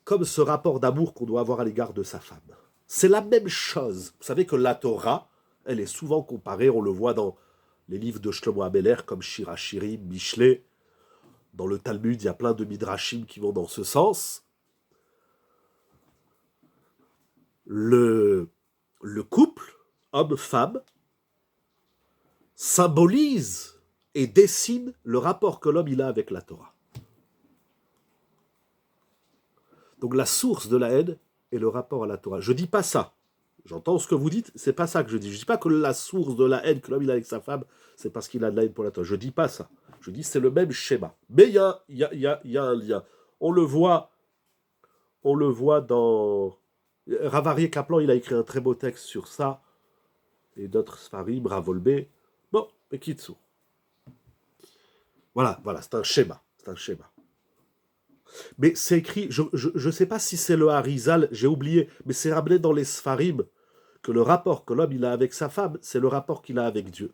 comme ce rapport d'amour qu'on doit avoir à l'égard de sa femme. C'est la même chose. Vous savez que la Torah, elle est souvent comparée, on le voit dans les livres de Shlomo Ameler, comme Shir HaShirim, Mishlei. Dans le Talmud, il y a plein de midrashim qui vont dans ce sens. Le couple, homme-femme, symbolise et dessine le rapport que l'homme il a avec la Torah. Donc la source de la haine est le rapport à la Torah. Je ne dis pas ça. J'entends ce que vous dites, c'est pas ça que je dis. Je ne dis pas que la source de la haine que l'homme il a avec sa femme, c'est parce qu'il a de la haine pour la Torah. Je ne dis pas ça. Je dis c'est le même schéma. Mais il y a un lien. On le voit dans... Rav Aryeh Kaplan, il a écrit un très beau texte sur ça. Et d'autres Sfarim, Rav Wolbe. Bon, mais Kitsu. Voilà, c'est un schéma. Mais c'est écrit, je ne sais pas si c'est le Harizal, j'ai oublié, mais c'est ramené dans les Sfarim que le rapport que l'homme il a avec sa femme, c'est le rapport qu'il a avec Dieu.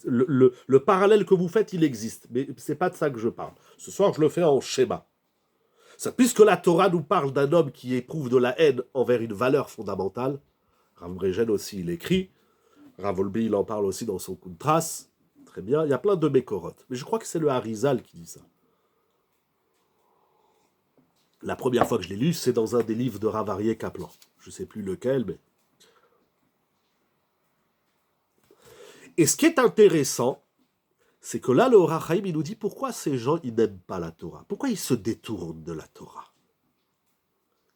Le parallèle que vous faites, il existe, mais c'est pas de ça que je parle. Ce soir, je le fais en schéma. Puisque la Torah nous parle d'un homme qui éprouve de la haine envers une valeur fondamentale, Rav Bregen aussi, il écrit, Rav Wolbe, il en parle aussi dans son Kuntras, très bien, il y a plein de mécorotes. Mais je crois que c'est le Harizal qui dit ça. La première fois que je l'ai lu, c'est dans un des livres de Rav Aryeh Kaplan. Je ne sais plus lequel, mais... Et ce qui est intéressant, c'est que là, le Or HaChaim, il nous dit pourquoi ces gens, ils n'aiment pas la Torah. Pourquoi ils se détournent de la Torah.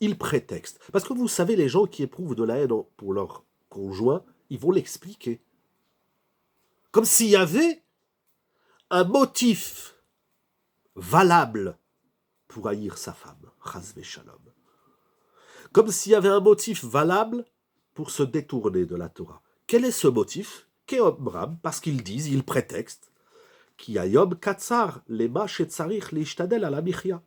Ils prétextent. Parce que vous savez, les gens qui éprouvent de la haine pour leur conjoint, ils vont l'expliquer. Comme s'il y avait un motif valable pour haïr sa femme. Chas v'shalom. Comme s'il y avait un motif valable pour se détourner de la Torah. Quel est ce motif? Keomram, parce qu'ils disent, ils prétextent, qui a yom katsar, lema shetzarich leishtadel ala michya.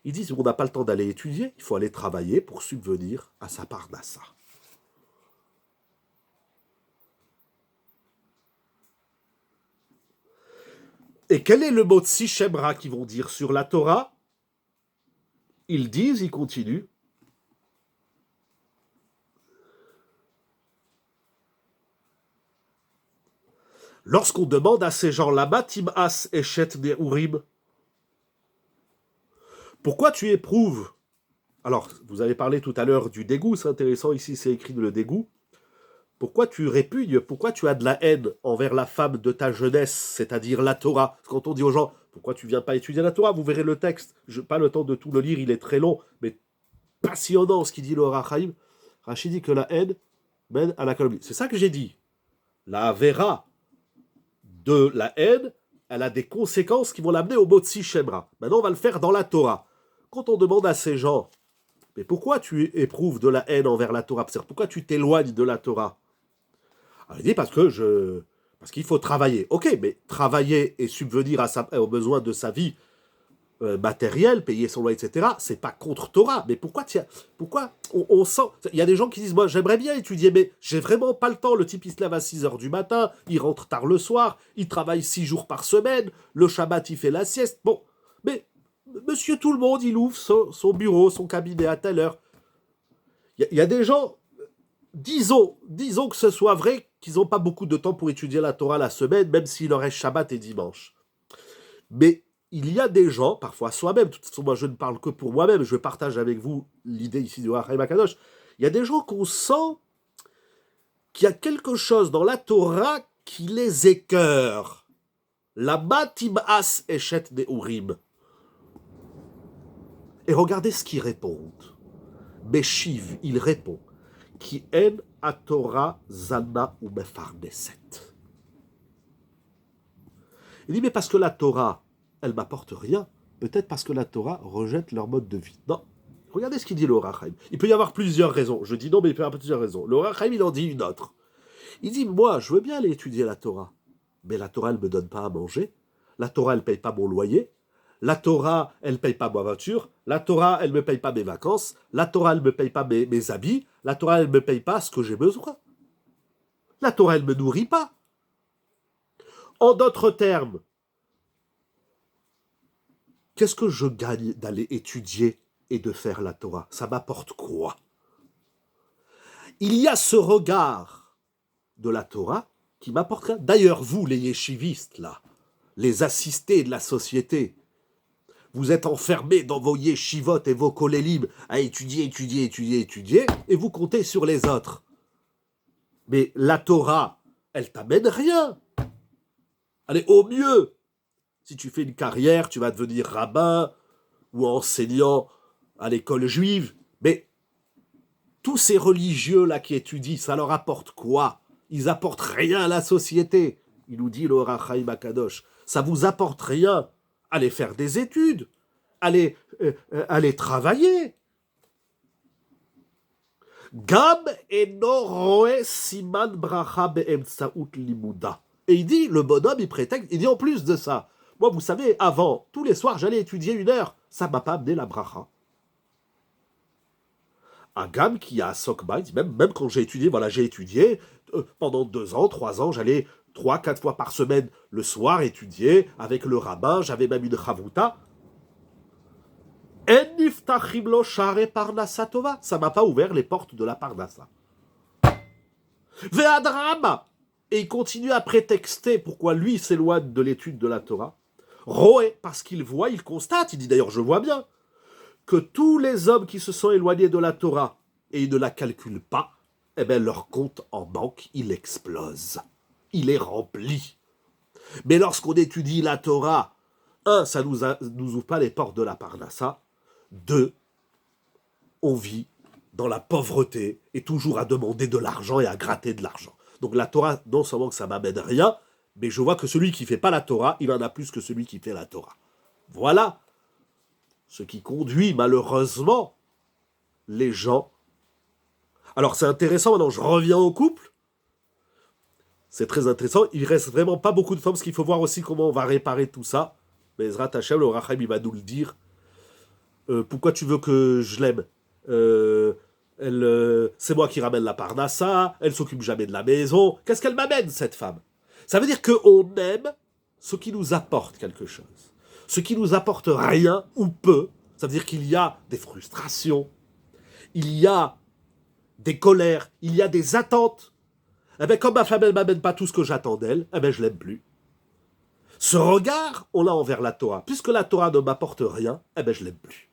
Ils disent, on n'a pas le temps d'aller étudier, il faut aller travailler pour subvenir à sa parnassa. Et quel est le mot de Shemra qu'ils vont dire sur la Torah? ils disent, ils continuent, lorsqu'on demande à ces gens là-bas, Tim'as Eshet Ne'urim, pourquoi tu éprouves? Alors, vous avez parlé tout à l'heure du dégoût, c'est intéressant, ici c'est écrit le dégoût. Pourquoi tu répugnes, pourquoi tu as de la haine envers la femme de ta jeunesse, c'est-à-dire la Torah? Quand on dit aux gens, pourquoi tu viens pas étudier la Torah? Vous verrez le texte, je n'ai pas le temps de tout le lire, il est très long, mais passionnant ce qu'il dit le Rachaim. Rachid dit que la haine mène à la calomnie. C'est ça que j'ai dit. La Avera de la haine, elle a des conséquences qui vont l'amener au Motzi Shemra. Maintenant, on va le faire dans la Torah. Quand on demande à ces gens, mais pourquoi tu éprouves de la haine envers la Torah? Pourquoi tu t'éloignes de la Torah? Alors, il dit parce qu'il faut travailler. Ok, mais travailler et subvenir aux besoins de sa vie matérielle, payer son loyer, etc., c'est pas contre Torah. Mais pourquoi on sent... Il y a des gens qui disent, moi j'aimerais bien étudier, mais j'ai vraiment pas le temps. Le type il se lève à 6 heures du matin, il rentre tard le soir, il travaille 6 jours par semaine, le Shabbat il fait la sieste. Bon, mais monsieur tout le monde, il ouvre son bureau, son cabinet à telle heure. Il y a des gens, disons que ce soit vrai, qu'ils n'ont pas beaucoup de temps pour étudier la Torah la semaine, même s'il leur reste Shabbat et dimanche. Mais il y a des gens, parfois soi-même, de toute façon moi je ne parle que pour moi-même, je partage avec vous l'idée ici du Rachaim Akadosh, il y a des gens qu'on sent qu'il y a quelque chose dans la Torah qui les écœure. La Tim'as Eshet Ne'urim. Et regardez ce qu'ils répondent. Beshiv, il répond, Ki en a Torah zana ou mefarneset. Il dit, mais parce que la Torah, elle m'apporte rien, peut-être parce que la Torah rejette leur mode de vie. Non. Regardez ce qu'il dit le Rachaim. Il peut y avoir plusieurs raisons. Je dis non, mais il peut y avoir plusieurs raisons. Le Rachaim, il en dit une autre. Il dit, moi, je veux bien aller étudier la Torah, mais la Torah, elle ne me donne pas à manger. La Torah, elle ne paye pas mon loyer. La Torah, elle ne paye pas ma voiture. La Torah, elle ne me paye pas mes vacances. La Torah, elle ne me paye pas mes habits. La Torah, elle ne me paye pas ce que j'ai besoin. La Torah, elle ne me nourrit pas. En d'autres termes, qu'est-ce que je gagne d'aller étudier et de faire la Torah? Ça m'apporte quoi? Il y a ce regard de la Torah qui m'apporte rien. D'ailleurs, vous, les yeshivistes, là, les assistés de la société, vous êtes enfermés dans vos yeshivot et vos kolélim à étudier, et vous comptez sur les autres. Mais la Torah, elle t'amène rien. Allez, au mieux, si tu fais une carrière, tu vas devenir rabbin ou enseignant à l'école juive. Mais tous ces religieux-là qui étudient, ça leur apporte quoi? Ils apportent rien à la société. Il nous dit le Rachaim Akadosh. Ça vous apporte rien. Allez faire des études. Allez travailler. Gam eno roe siman bracha be'emtsaout limuda. Et il dit, le bonhomme, il prétexte, il dit en plus de ça, moi, vous savez, avant, tous les soirs, j'allais étudier 1 heure. Ça ne m'a pas amené la bracha. Un gamme qui a Sokba, même quand j'ai étudié, voilà, j'ai étudié pendant 2 ans, 3 ans, j'allais 3-4 fois par semaine le soir étudier avec le rabbin, j'avais même une chavruta. Ça m'a pas ouvert les portes de la parnassa. Ve'adrama. Et il continue à prétexter pourquoi lui s'éloigne de l'étude de la Torah. Roé, parce qu'il voit, il constate, il dit d'ailleurs je vois bien, que tous les hommes qui se sont éloignés de la Torah et ils ne la calculent pas, eh bien leur compte en banque, il explose. Il est rempli. Mais lorsqu'on étudie la Torah, 1, ça nous ouvre pas les portes de la parnassa. 2, on vit dans la pauvreté et toujours à demander de l'argent et à gratter de l'argent. Donc la Torah, non seulement que ça m'amène rien, mais je vois que celui qui ne fait pas la Torah, il en a plus que celui qui fait la Torah. Voilà ce qui conduit malheureusement les gens. Alors c'est intéressant, maintenant je reviens au couple. C'est très intéressant, il ne reste vraiment pas beaucoup de temps, parce qu'il faut voir aussi comment on va réparer tout ça. Mais Ezrat Hashem, le Rachaim, il va nous le dire. Pourquoi tu veux que je l'aime? C'est moi qui ramène la parnassa, elle s'occupe jamais de la maison. Qu'est-ce qu'elle m'amène, cette femme? Ça veut dire qu'on aime ce qui nous apporte quelque chose. Ce qui nous apporte rien ou peu, Ça veut dire qu'il y a des frustrations, il y a des colères, il y a des attentes. Eh bien, comme ma femme, elle ne m'amène pas tout ce que j'attends d'elle, eh bien, je ne l'aime plus. Ce regard, on l'a envers la Torah. Puisque la Torah ne m'apporte rien, eh bien, je ne l'aime plus.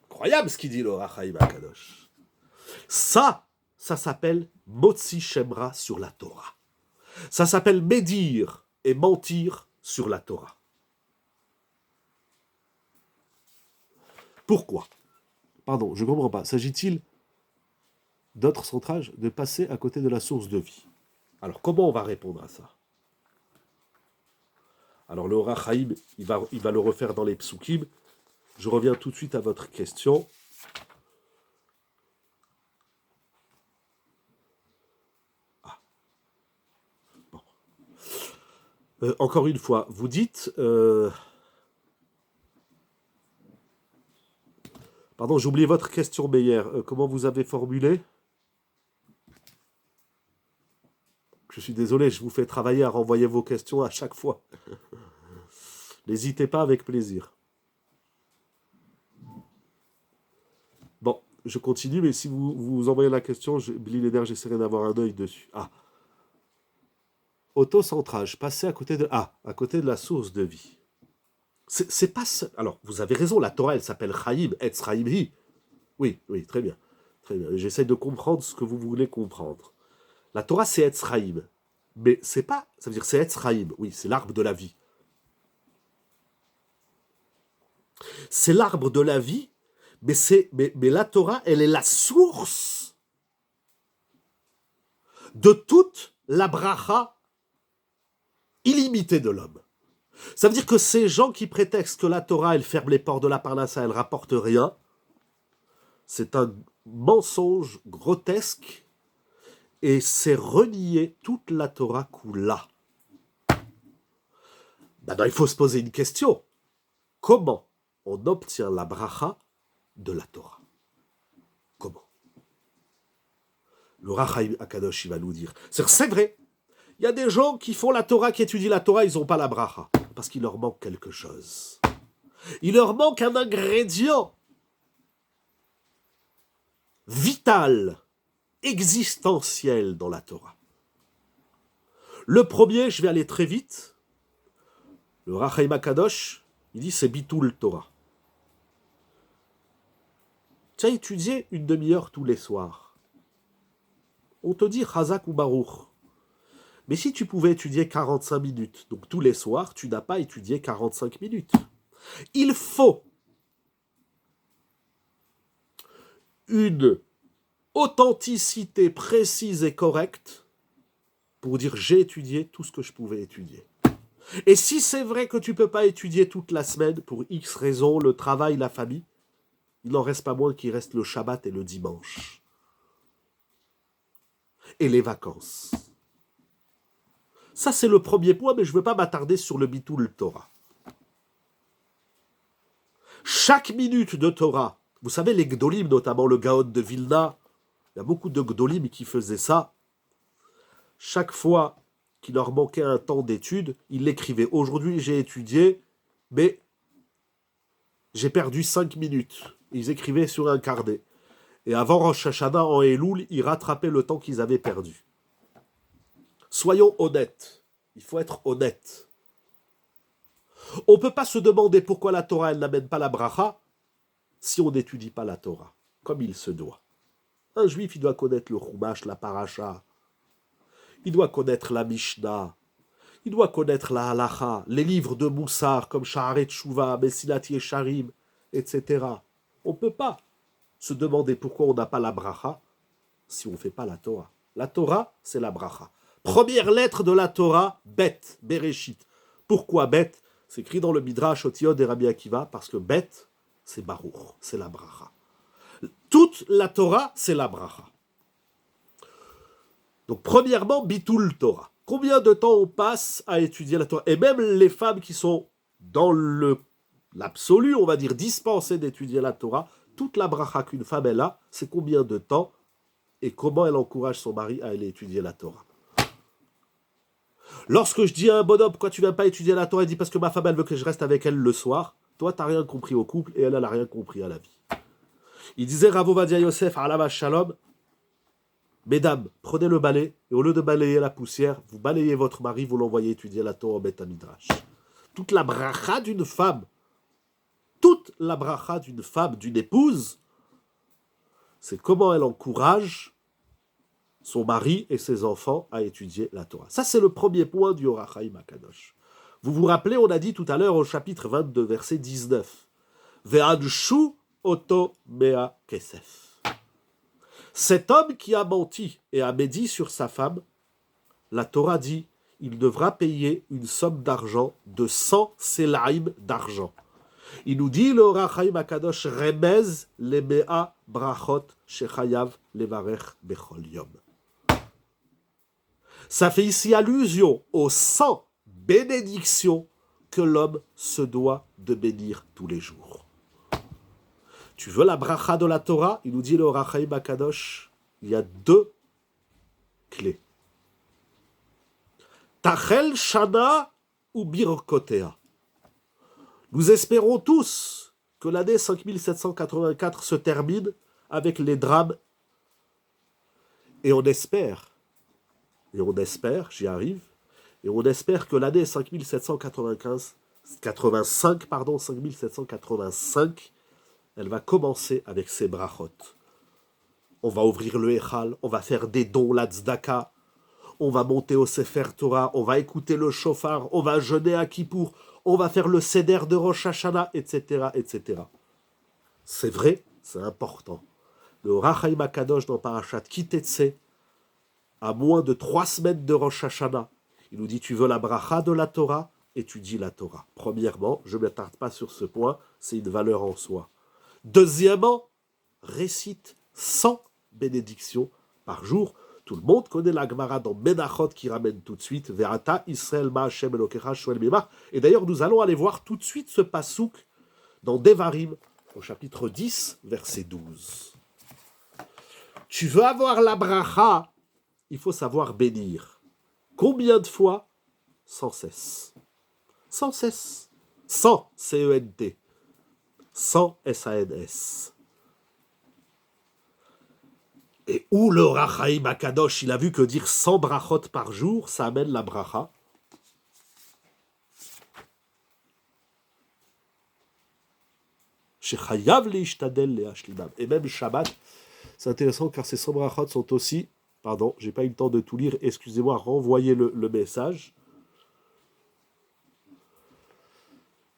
Incroyable ce qu'il dit le Rachaim Akadosh. Ça s'appelle Motzi Shemra sur la Torah. Ça s'appelle médire et mentir sur la Torah. Pourquoi? Pardon, je ne comprends pas. S'agit-il d'autres centrages de passer à côté de la source de vie? Alors, comment on va répondre à ça? Alors, le Rachaim, il va le refaire dans les psukim. Je reviens tout de suite à votre question. Bon. Encore une fois, vous dites... Pardon, j'ai oublié votre question, Meyer. Comment vous avez formulé? Je suis désolé, je vous fais travailler à renvoyer vos questions à chaque fois. N'hésitez pas, avec plaisir. Bon, je continue, mais si vous envoyez la question, Billy Leder, j'essaierai d'avoir un œil dessus. Ah. Autocentrage, passer à côté de la source de vie. C'est pas ça. Alors, vous avez raison, la Torah, elle s'appelle Chaim, Etz Chaim Hi. Oui, très bien. Très bien. J'essaie de comprendre ce que vous voulez comprendre. La Torah, c'est Etz Chaim. Mais c'est pas. Ça veut dire c'est Etz Chaim. Oui, c'est l'arbre de la vie. C'est l'arbre de la vie, mais la Torah, elle est la source de toute la bracha illimitée de l'homme. Ça veut dire que ces gens qui prétextent que la Torah, elle ferme les portes de la parnassa, elle rapporte rien, c'est un mensonge grotesque et c'est renier toute la Torah Kula. Maintenant, il faut se poser une question. Comment on obtient la bracha de la Torah? Comment? Le Rachaim Akadosh, il va nous dire. C'est vrai, il y a des gens qui font la Torah, qui étudient la Torah, ils n'ont pas la bracha, parce qu'il leur manque quelque chose. Il leur manque un ingrédient vital, existentiel dans la Torah. Le premier, je vais aller très vite, le Rachaim Akadosh, il dit c'est Bitul Torah. Tu as étudié une demi-heure tous les soirs. On te dit Chazak ou Baruch. Mais si tu pouvais étudier 45 minutes, donc tous les soirs, tu n'as pas étudié 45 minutes. Il faut une authenticité précise et correcte pour dire j'ai étudié tout ce que je pouvais étudier. Et si c'est vrai que tu ne peux pas étudier toute la semaine pour X raisons, le travail, la famille, il n'en reste pas moins qu'il reste le Shabbat et le dimanche. Et les vacances. Ça, c'est le premier point, mais je ne veux pas m'attarder sur le Bitul Torah. Chaque minute de Torah, vous savez, les Gdolim, notamment le Gaon de Vilna, il y a beaucoup de Gdolim qui faisaient ça. Chaque fois qu'il leur manquait un temps d'étude, ils l'écrivaient. Aujourd'hui, j'ai étudié, mais j'ai perdu 5 minutes. Ils écrivaient sur un carnet. Et avant Rosh Hashanah, en Elul, ils rattrapaient le temps qu'ils avaient perdu. Soyons honnêtes. Il faut être honnête. On ne peut pas se demander pourquoi la Torah, elle n'amène pas la bracha si on n'étudie pas la Torah, comme il se doit. Un juif, il doit connaître le Chumash, la Paracha. Il doit connaître la Mishnah. Il doit connaître la Halacha, les livres de Moussar, comme Sha'aret Tshuva, Mesilat Yesharim, etc. On ne peut pas se demander pourquoi on n'a pas la bracha si on ne fait pas la Torah. La Torah, c'est la bracha. Première lettre de la Torah, Bet, Bereshit. Pourquoi Bet? C'est écrit dans le Midrash Otiot et Rabbi Akiva, parce que Bet, c'est Baruch, c'est la bracha. Toute la Torah, c'est la bracha. Donc, premièrement, Bitul Torah. Combien de temps on passe à étudier la Torah? Et même les femmes qui sont dans l'absolu, on va dire, dispensées d'étudier la Torah, toute la bracha qu'une femme elle a, c'est combien de temps et comment elle encourage son mari à aller étudier la Torah. Lorsque je dis à un bonhomme, pourquoi tu ne viens pas étudier la Torah, il dit parce que ma femme, elle veut que je reste avec elle le soir. toi, tu n'as rien compris au couple et elle n'a rien compris à la vie. Il disait Rav Ovadia Yosef, Alama Shalom, mesdames, prenez le balai et au lieu de balayer la poussière, vous balayez votre mari, vous l'envoyez étudier la Torah au Beth Midrash. Toute la bracha d'une femme, d'une épouse, c'est comment elle encourage son mari et ses enfants à étudier la Torah. Ça, c'est le premier point du Or HaChaim HaKadosh. Vous vous rappelez, on a dit tout à l'heure au chapitre 22, verset 19, Ve'adshu oto mea kesef. Cet homme qui a menti et a médit sur sa femme, la Torah dit, il devra payer une somme d'argent de 100 selaim d'argent. Il nous dit, le Or HaChaim HaKadosh, remez le mea brachot shechayav levarech bechol yom. Ça fait ici allusion aux 100 bénédictions que l'homme se doit de bénir tous les jours. Tu veux la bracha de la Torah? Il nous dit le Or HaChaim HaKadosh, il y a 2 clés. Tachel Shana ou Birkotea. Nous espérons tous que l'année 5784 se termine avec les drames. Et on espère, j'y arrive, et on espère que l'année 5785, elle va commencer avec ses brachot. On va ouvrir le Echal, on va faire des dons, la tzedaka, on va monter au Sefer Torah, on va écouter le shofar, on va jeûner à Kippour, on va faire le Seder de Rosh Hashanah, etc., etc. C'est vrai, c'est important. Le Or HaChaim HaKadosh dans Parashat Ki Tetzeh, à moins de 3 semaines de Rosh Hashanah, il nous dit, tu veux la bracha de la Torah, étudie la Torah. Premièrement, je ne m'attarde pas sur ce point, c'est une valeur en soi. Deuxièmement, récite 100 bénédictions par jour. Tout le monde connaît la Gemara dans Menachot qui ramène tout de suite Ve'ata Israël ma Hashem Elokecha Shoel Mimah. Et d'ailleurs, nous allons aller voir tout de suite ce pasouk dans Devarim, au chapitre 10, verset 12. Tu veux avoir la bracha, il faut savoir bénir. Combien de fois? Sans cesse. Sans cesse. Sans, C-E-N-T. Sans, S-A-N-S. Et où le Or HaChaim HaKadosh, il a vu que dire 100 brachot par jour, ça amène la bracha. Shechayav leishtadel leashlimam. Et même Shabbat, c'est intéressant car ces 100 brachot sont aussi, pardon, j'ai pas eu le temps de tout lire, excusez-moi, renvoyez le message.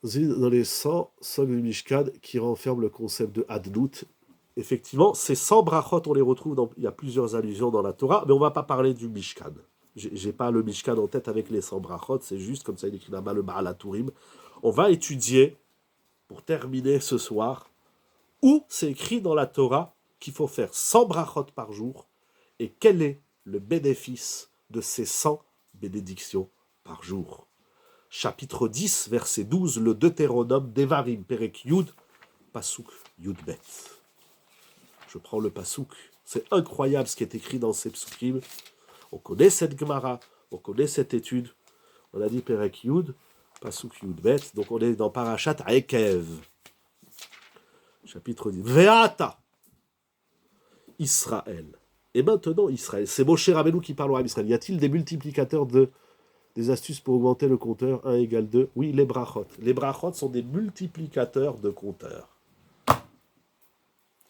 Dans les 100 du Mishkan qui renferment le concept de Adnout. Effectivement, ces 100 brachot, on les retrouve, il y a plusieurs allusions dans la Torah, mais on ne va pas parler du Mishkan. Je n'ai pas le Mishkan en tête avec les 100 brachot, c'est juste, comme ça il écrit là-bas, le Baal HaTurim. On va étudier, pour terminer ce soir, où c'est écrit dans la Torah qu'il faut faire 100 brachot par jour, et quel est le bénéfice de ces 100 bénédictions par jour. Chapitre 10, verset 12, le Deutéronome, Devarim, Perek Yud, Pasuk Yud Bet. Je prends le pasouk. C'est incroyable ce qui est écrit dans ces psukim. On connaît cette Gemara, on connaît cette étude. On a dit Perek Yud, pasouk Yud Bet. Donc on est dans Parashat Ekev. Chapitre 10. Ve'ata Israël. Et maintenant Israël. C'est Moshe Rabbeinu qui parle à Israël. Y a-t-il des multiplicateurs des astuces pour augmenter le compteur 1 égale 2? Oui, les brachot. Les brachot sont des multiplicateurs de compteurs.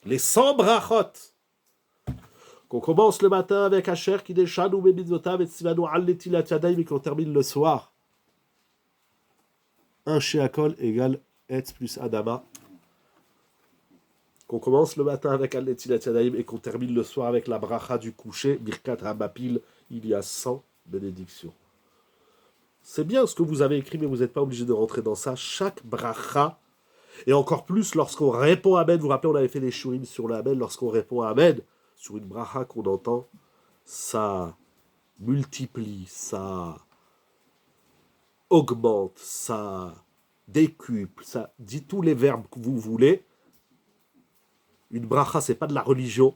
Les 100 brachot, qu'on commence le matin avec Asher, Kideshanu, Bemizotav, et Tzivanu, Al-Netilat Yadayim, et qu'on termine le soir. 1 Sheakol égale Etz plus Adama. Qu'on commence le matin avec Al-Netilat Yadayim, et qu'on termine le soir avec la bracha du coucher, Birkat Ramapil, il y a 100 bénédictions. C'est bien ce que vous avez écrit, mais vous n'êtes pas obligé de rentrer dans ça. Chaque bracha, et encore plus lorsqu'on répond Amen, vous vous rappelez, on avait fait des shurim sur le Amen, lorsqu'on répond Amen sur une bracha qu'on entend, ça multiplie, ça augmente, ça décuple, ça dit tous les verbes que vous voulez. Une bracha, c'est pas de la religion,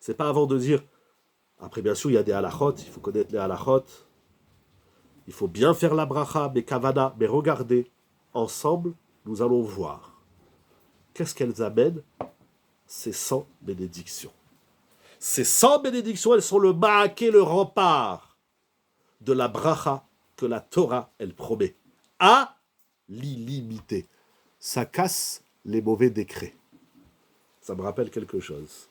c'est pas avant de dire. Après, bien sûr, il y a des halachot, il faut connaître les halachot, il faut bien faire la bracha, mais kavana, mais regardez, ensemble, nous allons voir. Qu'est-ce qu'elles amènent? Ces 100 bénédictions. Ces 100 bénédictions, elles sont le ma'aké, le rempart de la bracha que la Torah, elle promet. À l'illimité. Ça casse les mauvais décrets. Ça me rappelle quelque chose.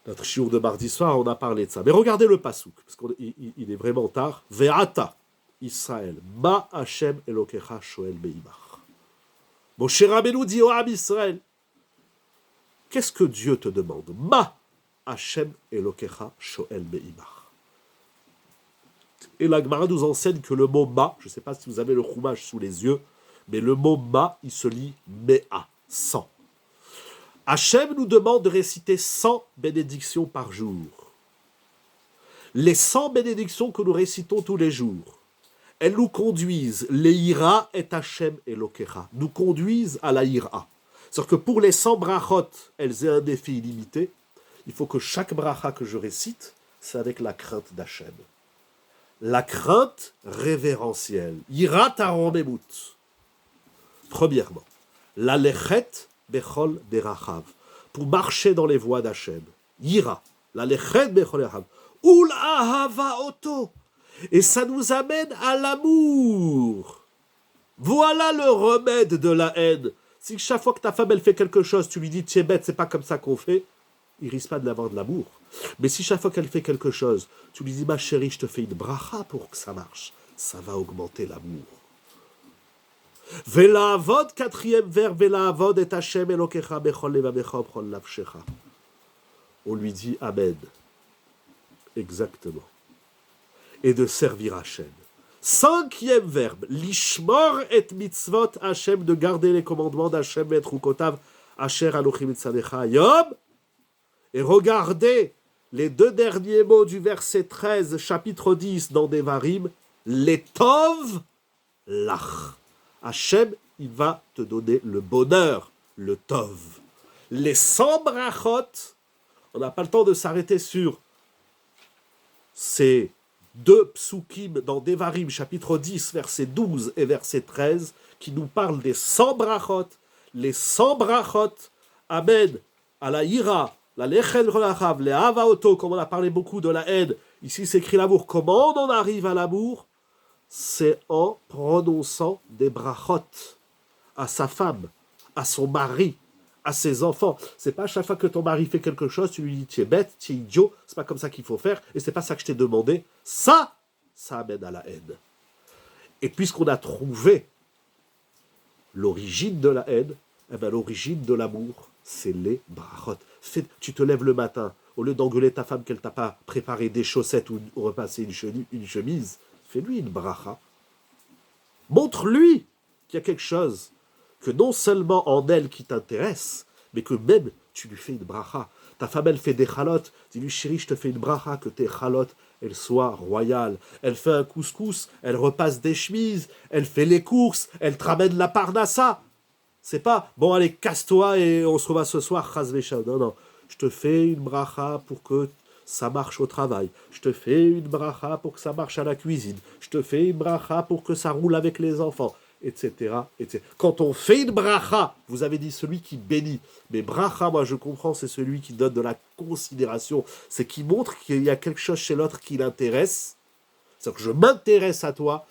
Notre chiour de mardi soir, on a parlé de ça. Mais regardez le pasouk, parce qu'il est vraiment tard. Ve'ata, Israël, ma Hashem Elokecha shoel beimach. Moshe Rabbeinu dit au Ham Israël, qu'est-ce que Dieu te demande? Ma Hashem Elokecha shoel beimach. Et la Gemara nous enseigne que le mot ma, je ne sais pas si vous avez le chumash sous les yeux, mais le mot ma, il se lit mea, 100. Hachem nous demande de réciter 100 bénédictions par jour. Les 100 bénédictions que nous récitons tous les jours, elles nous conduisent, les ira et Hachem et Lokecha, nous conduisent à la ira. C'est-à-dire que pour les 100 brachot, elles aient un effet illimité, il faut que chaque bracha que je récite, c'est avec la crainte d'Hachem. La crainte révérentielle. Ira taromemut. Premièrement, la lechet bechol derachav. Pour marcher dans les voies d'Hachem. Ira. La lechet bechol derachav. Ul ahava oto. Et ça nous amène à l'amour. Voilà le remède de la haine. Si chaque fois que ta femme elle fait quelque chose, tu lui dis tu es bête, c'est pas comme ça qu'on fait, il risque pas d'avoir de l'amour. Mais si chaque fois qu'elle fait quelque chose, tu lui dis ma chérie, je te fais une bracha pour que ça marche, ça va augmenter l'amour. Velavod, quatrième vers, Velavod et Hashem Elokecha bechol levavecha bechol nafshecha. On lui dit Amen. Exactement. Et de servir Hashem. Cinquième verbe, lishmor et mitzvot Hashem, de garder les commandements d'Hashem et rukotav asher anochi mitzadecha yom. Et regardez les deux derniers mots du verset 13, chapitre 10 dans Devarim, les tov lach. Hachem, il va te donner le bonheur, le tov. Les 100 brachot, on n'a pas le temps de s'arrêter sur ces deux psukim dans Devarim, chapitre 10, verset 12 et verset 13, qui nous parlent des 100 brachot. Les 100 brachot amènent à la ira, la lechet relachav, les havaoto, comme on a parlé beaucoup de la haine. Ici, c'est écrit l'amour. Comment on en arrive à l'amour? C'est en prononçant des brachot à sa femme, à son mari, à ses enfants. C'est pas à chaque fois que ton mari fait quelque chose, tu lui dis tu es bête, tu es idiot, c'est pas comme ça qu'il faut faire, et c'est pas ça que je t'ai demandé. Ça amène à la haine. Et puisqu'on a trouvé l'origine de la haine, eh ben l'origine de l'amour, c'est les brachot. Tu te lèves le matin, au lieu d'engueuler ta femme qu'elle t'a pas préparé des chaussettes ou repassé une chemise, fais-lui une bracha. Montre-lui qu'il y a quelque chose que non seulement en elle qui t'intéresse, mais que même tu lui fais une bracha. Ta femme, elle fait des chalotes. Dis-lui, chérie, je te fais une bracha, que tes chalotes, elles soient royales. Elle fait un couscous, elle repasse des chemises, elle fait les courses, elle te ramène la parnassa. C'est pas, bon, allez, casse-toi et on se revoit ce soir, chas vesha. Non, non. Je te fais une bracha pour que ça marche au travail. Je te fais une bracha pour que ça marche à la cuisine. Je te fais une bracha pour que ça roule avec les enfants, etc., etc. Quand on fait une bracha, vous avez dit celui qui bénit. Mais bracha, moi je comprends, c'est celui qui donne de la considération. C'est qui montre qu'il y a quelque chose chez l'autre qui l'intéresse. C'est-à-dire que je m'intéresse à toi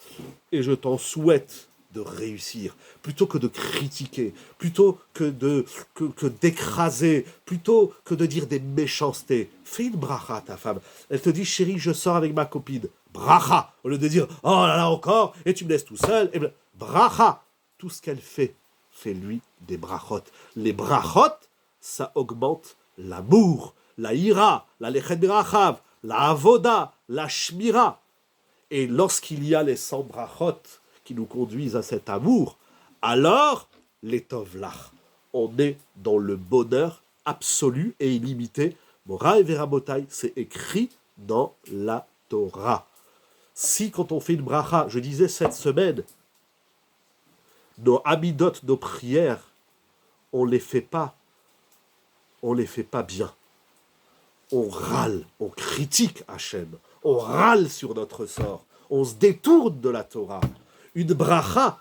et je t'en souhaite de réussir, plutôt que de critiquer, plutôt que d'écraser, plutôt que de dire des méchancetés. Fais une bracha à ta femme. Elle te dit, chérie, je sors avec ma copine. Bracha, au lieu de dire, oh là là encore, et tu me laisses tout seul. Et bien, bracha, tout ce qu'elle fait, fais-lui des brachot. Les brachot, ça augmente l'amour, la ira, la lechet berachav, la avoda, la shmira. Et lorsqu'il y a les 100 brachot, qui nous conduisent à cet amour, alors, les tovlach, on est dans le bonheur absolu et illimité. Mora et Verabotai, c'est écrit dans la Torah. Si, quand on fait une bracha, je disais cette semaine, nos amidot, nos prières, on les fait pas bien. On râle, on critique Hachem, on râle sur notre sort, on se détourne de la Torah. Une bracha,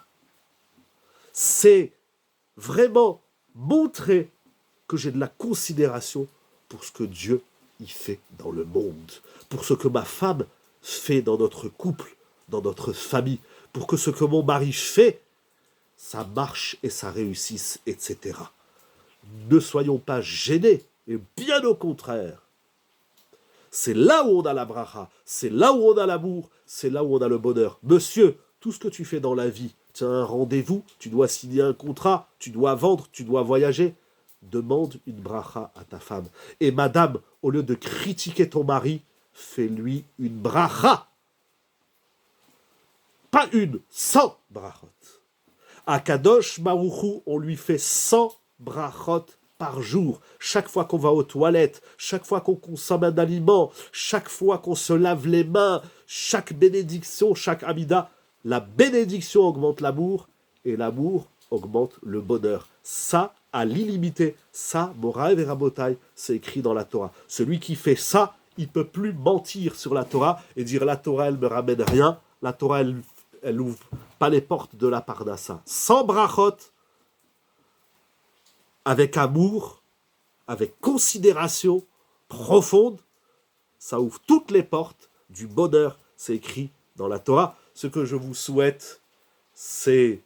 C'est vraiment montrer que j'ai de la considération pour ce que Dieu y fait dans le monde, pour ce que ma femme fait dans notre couple, dans notre famille, pour que ce que mon mari fait, ça marche et ça réussisse, etc. Ne soyons pas gênés, et bien au contraire. C'est là où on a la bracha, c'est là où on a l'amour, c'est là où on a le bonheur. Monsieur, tout ce que tu fais dans la vie, tu as un rendez-vous, tu dois signer un contrat, tu dois vendre, tu dois voyager. Demande une bracha à ta femme. Et madame, au lieu de critiquer ton mari, fais-lui une bracha. Pas une, 100 brachot. À Kadosh Baruch on lui fait 100 brachot par jour. Chaque fois qu'on va aux toilettes, chaque fois qu'on consomme un aliment, chaque fois qu'on se lave les mains, chaque bénédiction, chaque amida, la bénédiction augmente l'amour et l'amour augmente le bonheur. Ça, à l'illimité, ça, Moraï et Rabotai, c'est écrit dans la Torah. Celui qui fait ça, il ne peut plus mentir sur la Torah et dire la Torah, elle ne me ramène rien. La Torah, elle ouvre pas les portes de la Parnassa. Sans brachot, avec amour, avec considération profonde, ça ouvre toutes les portes du bonheur. C'est écrit dans la Torah. Ce que je vous souhaite, c'est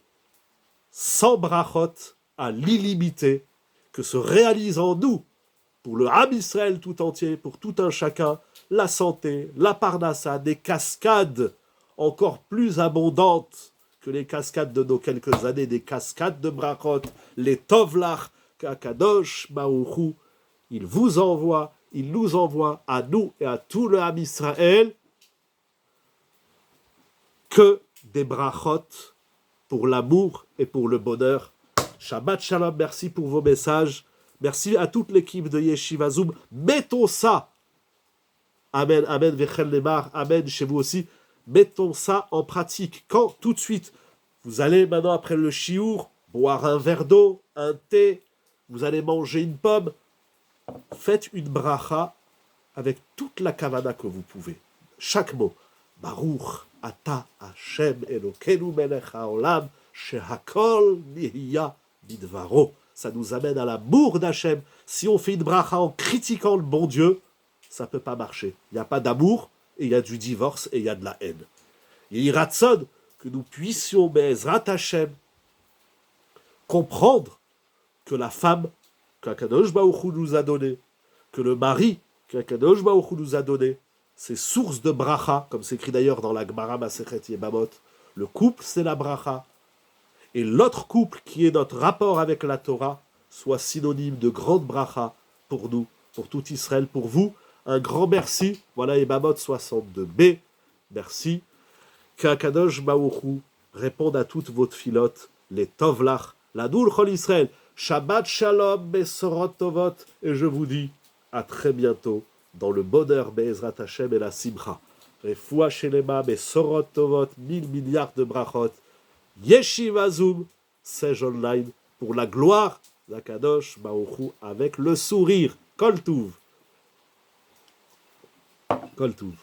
sans brachot à l'illimité que se réalise en nous, pour le Ham Israël tout entier, pour tout un chacun, la santé, la Parnassa, des cascades encore plus abondantes que les cascades de nos quelques années, des cascades de brachot, les tovlach, qu'Akadosh Baruch Hu, il vous envoie, il nous envoie à nous et à tout le Ham Israël que des brachot pour l'amour et pour le bonheur. Shabbat Shalom, merci pour vos messages. Merci à toute l'équipe de Yeshiva Zoom. Mettons ça. Amen, amen, vechel lemar, amen, chez vous aussi. Mettons ça en pratique. Quand tout de suite, vous allez maintenant après le chiour, boire un verre d'eau, un thé, vous allez manger une pomme. Faites une bracha avec toute la kavana que vous pouvez. Chaque mot. Baruch ata Hashem Elokeinu melech haolam shehakol nihiya bidvaro. Ça nous amène à l'amour d'Hachem. Si on fait une bracha en critiquant le bon Dieu, ça ne peut pas marcher. Il n'y a pas d'amour, et il y a du divorce, et il y a de la haine. Il y a ratson que nous puissions, Be'ezrat Hachem, comprendre que la femme qu'Akadosh Baruch Hu nous a donnée, que le mari qu'Akadosh Baruch Hu nous a donné, c'est source de bracha, comme c'est écrit d'ailleurs dans la Gemara Masechet Yebamot. Le couple, c'est la bracha. Et l'autre couple, qui est notre rapport avec la Torah, soit synonyme de grande bracha pour nous, pour tout Israël, pour vous. Un grand merci. Voilà Yebamot 62b. Merci. Qu'Akadosh Baruch Hu réponde à toutes vos filotes, les tovlach, la doul chol Israël. Shabbat Shalom, Besorot Tovot. Et je vous dis à très bientôt dans le bonheur, Be'ezrat Hashem et la Simcha. Refoua Shelema, Besorot Tovot, 1000 milliards de brachot. Yeshiva Zoom, Sej Online, pour la gloire d'Akadosh Baruch Hu avec le sourire. Kol Tuv. Kol Tuv.